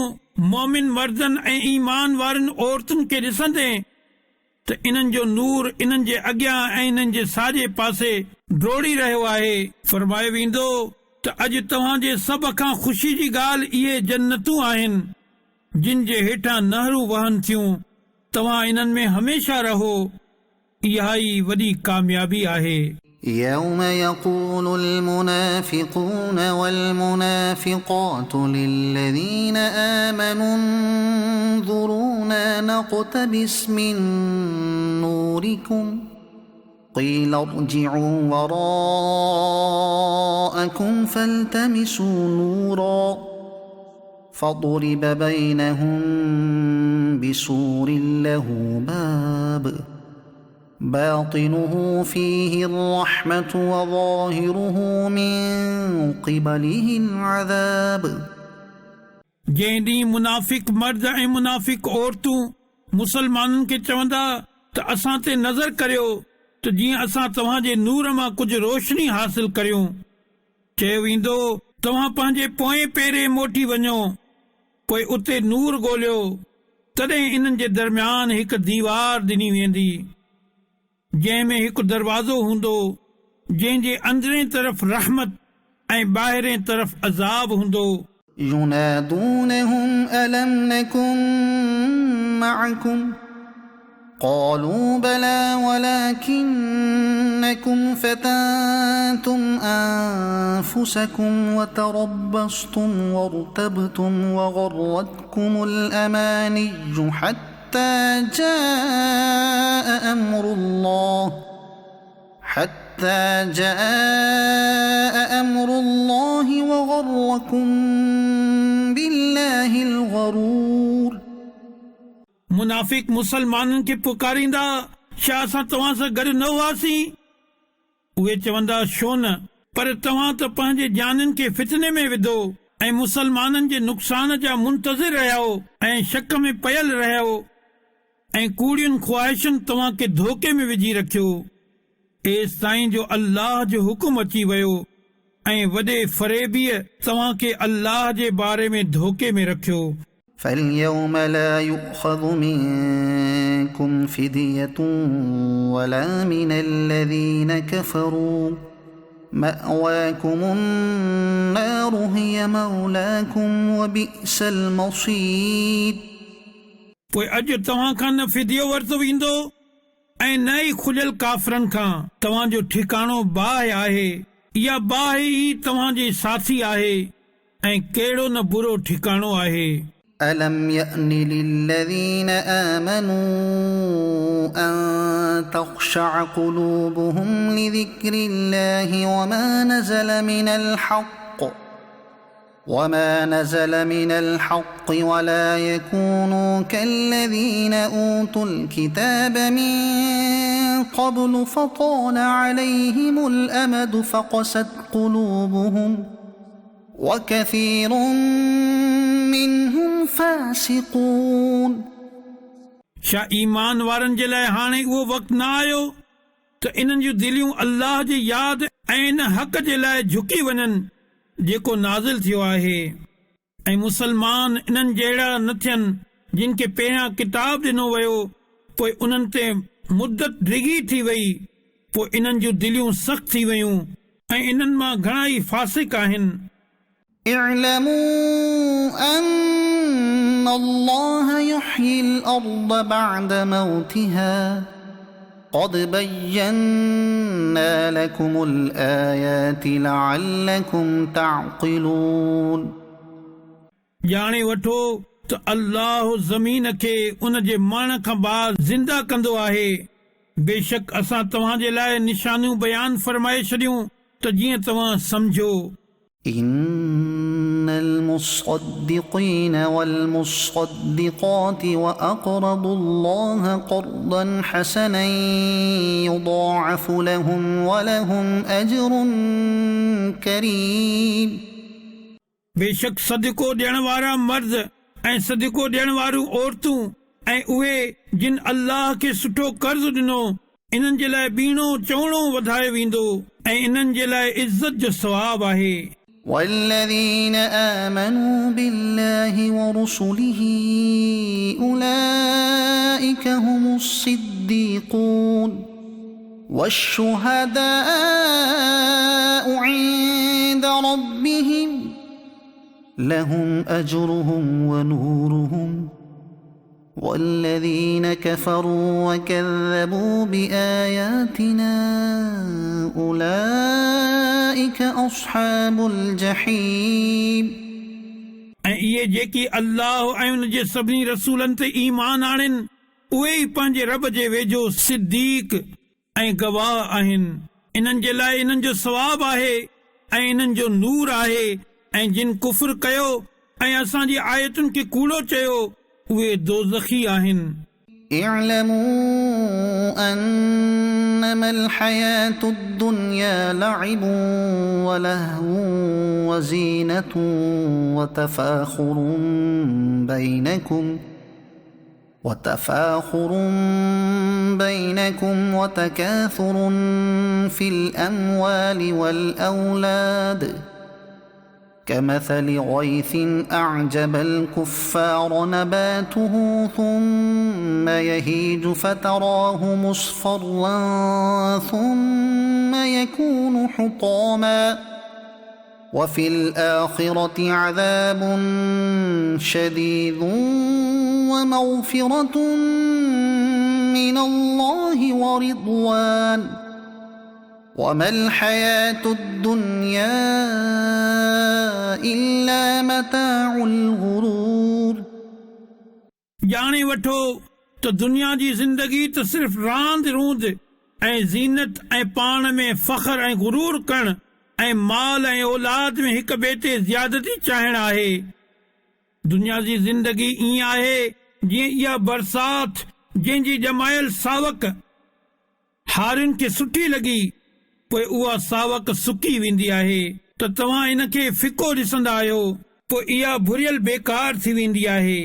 मोमिन मर्दनि ऐं ईमान वारनि औरतुनि खे ॾिसंदे त इन्हनि जो नूर इन्हनि जे अॻियां ऐं इन्हनि जे साॼे पासे डोड़ी रहियो आहे. फरमायो वेंदो त अॼु तव्हां जे सभ खां ख़ुशी जी ॻाल्हि इहे जन्नतूं आहिनि जिन जे हेठां नहरूं वहनि थियूं. तव्हां इन्हनि में हमेशा रहो. इहा ई वॾी कामयाबी आहे. يوم يقول المنافقون والمنافقات للذين آمنوا انظرونا نقتبس من نوركم قيل ارجعوا وراءكم فالتمسوا نورا فضرب بينهم بسور له باب باطنه فيه الرحمة وظاهره من قبله العذاب. जंहिं ॾींहुं मुनाफ़िक मर्द ऐं मुनाफ़िक औरतूं मुसलमाननि खे चवंदा त असां ते नज़र करियो त जीअं असां तव्हां जे नूर मां कुझु रोशनी हासिल करियूं. चयो वेंदो तव्हां पंहिंजे पोएं पेरे मोटी वञो पोइ उते नूर ॻोल्हियो तॾहिं इन्हनि जे दरमियान हिकु दीवार ॾिनी वेंदी जंहिं में हिकु दरवाज़ो हूंदो जंहिं जे अंदरें तरफ़ रहमत ऐं ॿाहिरें तरफ़ अज़ाब हूंदो. ينادونهم ألم نكن معكم قالوا بلى ولكنكم فتنتم أنفسكم وتربصتم وارتبتم وغرتكم الأماني حتى جاء أمر الله وغركم بالله الغرور. मुनाफ़िक मुसलमाननि खे पुकारींदा छा असां तव्हां सां गॾु न हुआसीं. उहे चवंदा छो न पर तव्हां त पंहिंजे जाननि खे फितने में विधो ऐं मुसलमाननि जे नुक़सान जा मुंतज़िर रहियो ऐं शक में पयल रहियो ऐं कूड़ियुनि ख़्वाहिशुनि तव्हांखे धोखे में विझी रखियो एसि ताईं जो अल्लाह जो हुकुम अची वियो ऐं वॾे फ़रेबीअ तव्हांखे अल्लाह जे बारे में धोखे में रखियो। فاليوم لا يؤخذ منكم فدية ولا من الذين كفروا مأواكم النار هي مولاكم وبئس المصير। पोइ अॼु तव्हां खां न फिदियो वरितो वेंदो ऐं न ई खुलियल काफ़रनि खां तव्हांजो ठिकाणो बाहि आहे इहा बाहि ई तव्हांजे साथी आहे ऐं कहिड़ो न बुरो ठिकाणो आहे। ألم يأن للذين آمنوا أن تخشع قلوبهم لذكر الله وما نزل من الحق ولا يكونوا كالذين أوتوا الكتاب من قبل فطال عليهم الأمد فقست قلوبهم وكثير منهم فاسقون। छा ईमान वारनि जे लाइ हाणे उहो वक़्तु न आयो त इन्हनि जूं दिलियूं अल्लाह जी यादि ऐं इन हक़ जे लाइ झुकी वञनि जेको नाज़िल थियो आहे ऐं मुसलमान इन्हनि जहिड़ा न थियनि जिन खे पहिरियां किताब ॾिनो वियो पोइ उन्हनि ते मुद्दत डिघी थी वई पोइ इन्हनि जूं दिलियूं सख़्त थी वयूं ऐं इन्हनि मां घणा ई फासिक आहिनि। اعلموا أن الله يحيي الأرض بعد موتها قد بينا لكم الآيات لعلكم تعقلون। ॼाणे वठो त अल्लाह ज़मीन खे उन जे मरण खां बाद ज़िंदा कंदो आहे बेशक असां तव्हांजे लाइ निशानियूं बयान फरमाए छॾियूं त जीअं तव्हां सम्झो। إن المصدقين والمصدقات وأقرضوا الله قرضا حسنا يضاعف لهم ولهم أجر كريم। बेशक सदिको ॾियण वारा मर्द ऐं सदिको ॾियण वारियूं औरतूं ऐं उहे जिन अल्लाह खे सुठो कर्ज़ ॾिनो इन्हनि जे लाइ ॿीणो चवणो वधायो वेंदो ऐं इन्हनि जे लाइ इज़त जो सवाब आहे। والذين آمنوا بالله ورسله أولئك هم الصديقون والشهداء عند ربهم لهم أجرهم ونورهم والذين كفروا وكذبوا بآياتنا أولئك أصحاب الجحيم। ऐं इहे जेकी अल्लाह ऐं उन जे सभिनी रसूलनि ते ईमान आणनि उहे ई पंहिंजे रब जे वेझो सिद्दीक़ ऐं गवाह आहिनि इन्हनि जे लाइ इन्हनि जो सवाब आहे ऐं इन्हनि जो नूर आहे ऐं जिन कुफ्र कयो ऐं असांजी आयतुनि खे कूड़ो चयो उहे दोज़खी आहिनि। اعلموا أنما الحياة الدنيا لعب ولهو وزينة وتفاخر بينكم وتكاثر في الأموال والأولاد كمثل غيث أعجب الكفار نباته ثم يهيج فتراه مصفرا ثم يكون حطاما وفي الآخرة عذاب شديد ومغفرة من الله ورضوان وما الحياة الدنيا إلا متاع الغرور। ॼाणे वठो त दुनिया जी ज़िंदगी त सिर्फ़ रांदि रूंद ऐं ज़ीनत ऐं पाण में फ़ख्र ऐं गुरूर करण ऐं माल ऐं औलाद में हिक ॿिए ते ज़्यादती चाहण आहे। दुनिया जी ज़िंदगी ईअं आहे जीअं इहा बरसात जंहिंजी ॼमायल सावक हारियुनि खे सुठी लॻी पोइ उहा सावक सुकी वेंदी आहे त त तव्हां इन खे फिको ॾिसंदा आहियो, पोइ इहा भुरियल बेकार थी वेंदी आहे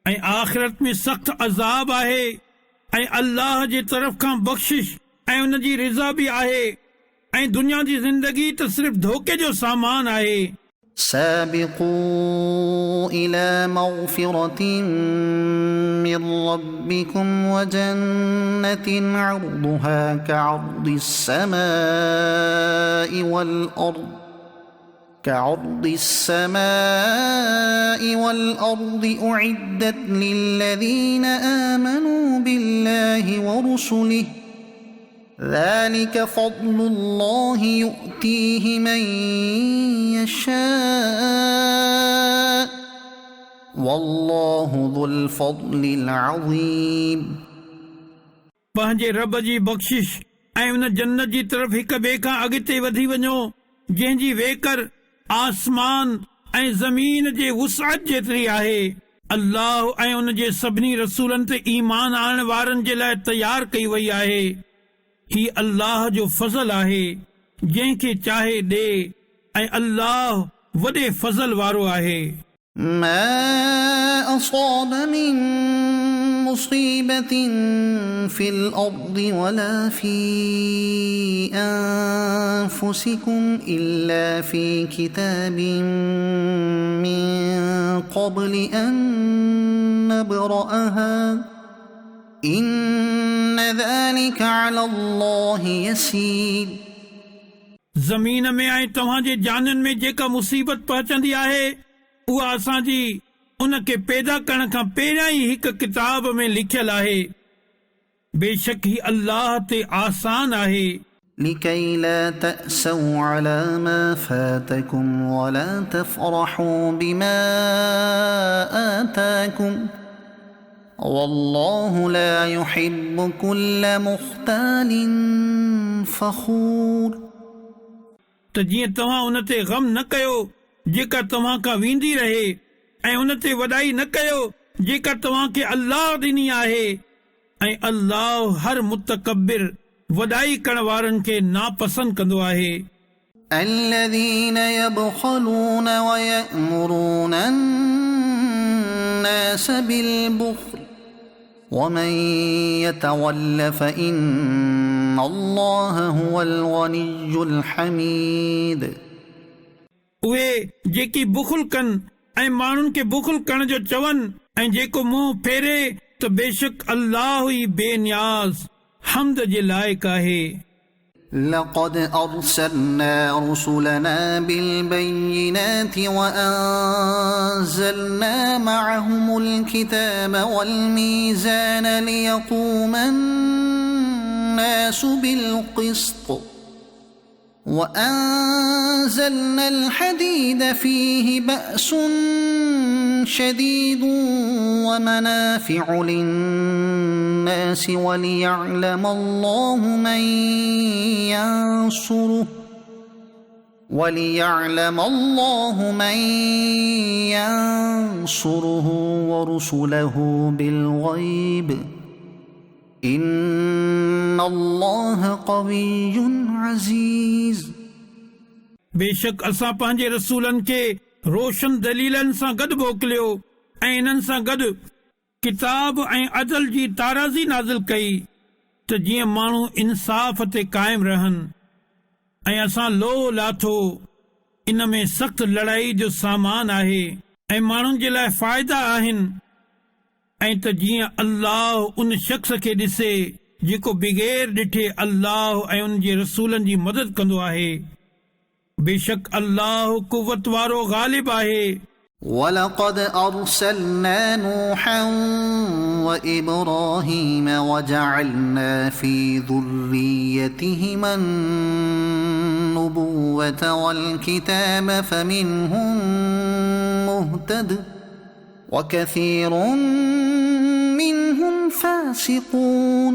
ऐं आख़िरत में सख़्त अज़ाब आहे ऐं अल्लाह जे तरफ़ खां बख़्शिश ऐं उन जी रिज़ा बि आहे ऐं दुनिया जी ज़िंदगी त सिर्फ़ धोखे जो सामान आहे। سابقوا إلى مغفرة من ربكم وجنة عرضها كعرض السماء والأرض أعدت للذين آمنوا بالله ورسله ذلك فضل الله يؤتيه من يشاء والله ذو الفضل العظيم। पंहिंजे रब जी बख़्शिश ऐं उन जन्नत जी तरफ़ हिक ॿिए खां अॻिते वधी वञो जंहिंजी वेकर आसमान ऐं ज़मीन जे वुसअत जेतिरी आहे। अल्लाह ऐं उन जे सभिनी रसूलनि ते ईमान आणण वारनि जे लाइ तयार कई वई आहे। ही अल्लाह जो फज़ल आहे, जंहिंखे चाहे ॾे ऐं अल्लाह वॾे फज़ल वारो आहे। ما أصاب من مصيبة في الأرض ولا في أنفسكم إلا في كتاب من قبل أن نبرأها إن ذلك على الله يسير। ज़मीन में ऐं तव्हांजे जाननि में जेका मुसीबत पहुचंदी आहे उहा असांजी उन खे पैदा करण खां पहिरियां ई हिक किताब में लिखियल आहे। बेशक ही अल्लाह ते आसान आहे। لكي لا تأسوا على ما فاتكم ولا تفرحوا بما آتاكم والله لا يحب كل مختال فخور। त जीअं तव्हां उन ते ग़म न कयो जेका तव्हां खां वेंदी रहे ऐं उन ते वॾाई न कयो जेका तव्हां खे अल्लाह ॾिनी आहे ऐं अल्लाह हर मुतकब्बिर वॾाई करण वारनि खे नापसंद कंदो आहे। الذين يبخلون ويأمرون الناس بالبخل ومن يتول فإن الله هو الغني الحميد। उहे जेकी बुखुल कनि ऐं माण्हुनि खे बुखुल करण जो चवनि ऐं जेको मुंहुं फेरे त बेशक अल्लाह ई बेनियाज़ हमद जे लाइक़ आहे। لقد أرسلنا رسلنا بالبينات وأنزلنا معهم الكتاب والميزان ليقوم الناس بالقسط وأنزلنا الحديد فيه بأس شديد ومنافع للناس وليعلم الله من ينصره ورسله بالغيب إن الله قوي عزيز। बेशक असां पंहिंजे रसूलनि खे रोशन दलीलनि सां गॾु मोकिलियो ऐं इन्हनि सां गॾु किताब ऐं अदल जी ताराज़ी नाज़िल कई त जीअं माण्हू इंसाफ़ ते क़ाइम रहनि ऐं असां लोह लाथो इन में सख़्त लड़ाई जो सामान आहे ऐं माण्हुनि जे लाइ फ़ाइदा आहिनि ऐं त जीअं अल्लाह उन शख़्स खे ॾिसे जेको बग़ैर ॾिठे अल्लाह ऐं उन जे रसूलनि जी मदद कंदो आहे। बेशक अल्लाह कुवत वारो गालिब आहे। ولقد أرسلنا نوحا وإبراهيم وجعلنا في ذريتهما النبوة والكتاب فمنهم مهتد وكثير منهم فاسقون।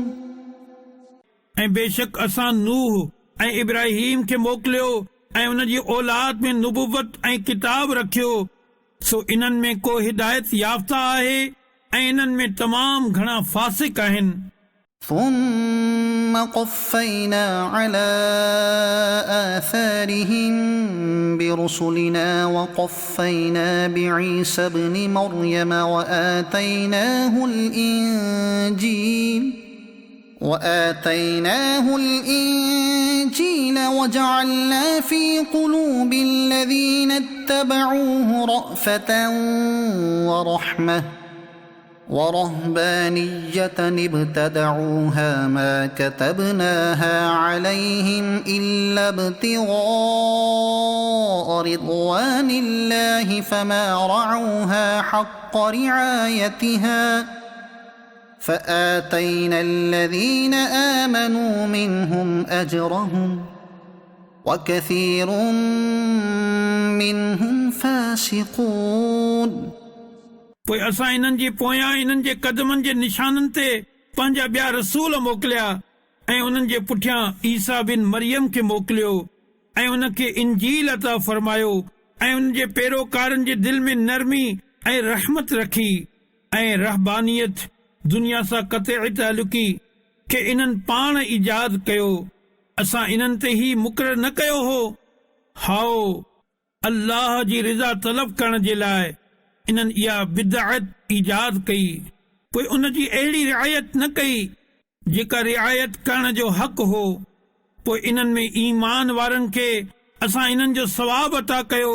ऐं बेशक असां नूह ऐं इब्राहिम खे मोकिलियो ऐं उन जी औलाद में नुबुवत ऐं किताब रखियो सो इन्हनि में को हिदायत याफ़्ता आहे ऐं इन्हनि में तमाम घणा फासिक आहिनि। ثم قفينا على آثارهم برسلنا وقفينا بعيسى ابن مريم وآتيناه الإنجيل وجعلنا في قلوب الذين اتبعوه رأفة ورحمة ورهبانية ابتدعوها ما كتبناها عليهم إلا ابتغاء رضوان الله فما رعوها حق رعايتها فآتينا الذين آمنوا منهم أجرهم وكثير منهم فاسقون पोइ असां इन्हनि जे पोयां इन्हनि जे कदमनि जे निशाननि ते पंहिंजा ॿिया रसूल मोकिलिया ऐं उन्हनि जे पुठियां ईसा बिन मरियम खे मोकिलियो ऐं उनखे इंजील अता फरमायो ऐं उन जे पैरोकारनि जे दिल में नरमी ऐं रहमत रखी ऐं रहबानियत दुनिया सां क़तई तालुकी खे इन्हनि पाण ईजाद कयो असां इन्हनि ते ही मुक़रर न कयो हो हाओ अल्लाह जी रिज़ा तलब करण जे लाइ इन्हनि इहा बिदअत ईजाद कई पोइ उन जी अहिड़ी रिआयत न कई जेका रिआयत करण जो हक़ हो पोइ इन्हनि में ईमान वारनि खे असां इन्हनि जो सवाब अता कयो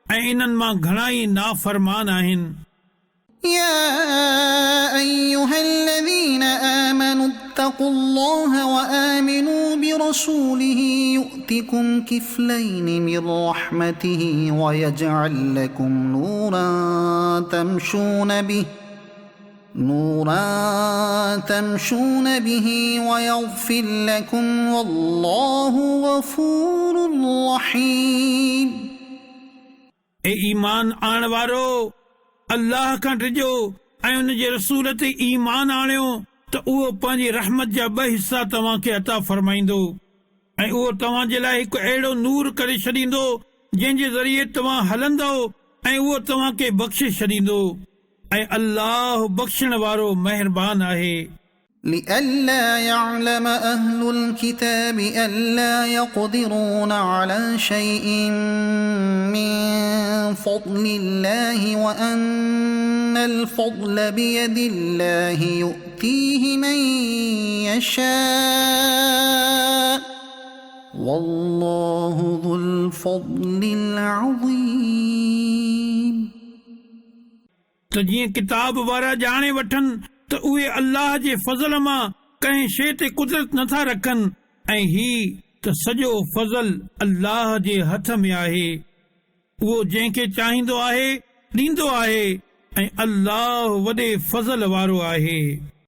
ऐं इन्हनि मां घणाई नाफरमान आहिनि يا أيها الذين آمنوا اتقوا الله وآمنوا برسوله يؤتكم كفلين من رحمته ويجعل لكم نورا تمشون به ويغفر لكم والله غفور رحيم ए ईमान आण वारो अल्लाह खां डिॼो ऐं उन जे रसूल ते ईमान आणियो त उहो पंहिंजी रहमत जा 2 हिस्सा तव्हांखे अता फरमाईंदो ऐं उहो तव्हां जे लाइ हिकु अहिड़ो नूर करे छॾींदो जंहिंजे ज़रिए तव्हां हलंदो ऐं उहो तव्हांखे बख़्शे छॾींदो ऐं अल्लाह बख़्शण वारो महिरबान आहे لئلا يعلم أهل الكتاب ألا يقدرون على شيء من فضل الله وأن الفضل بيد الله يؤتيه من يشاء والله ذو الفضل العظيم त जीअं किताब वारा ॼाणे वठनि त उहे अल्लाह जे फज़ल मां कंहिं शइ ते कुदरत नथा रखनि ऐं ही त सॼो फज़ल अल्लाह जे हथ में आहे उहो जंहिंखे चाहींदो आहे ॾींदो आहे ऐं अल्लाह वॾे फज़ल वारो आहे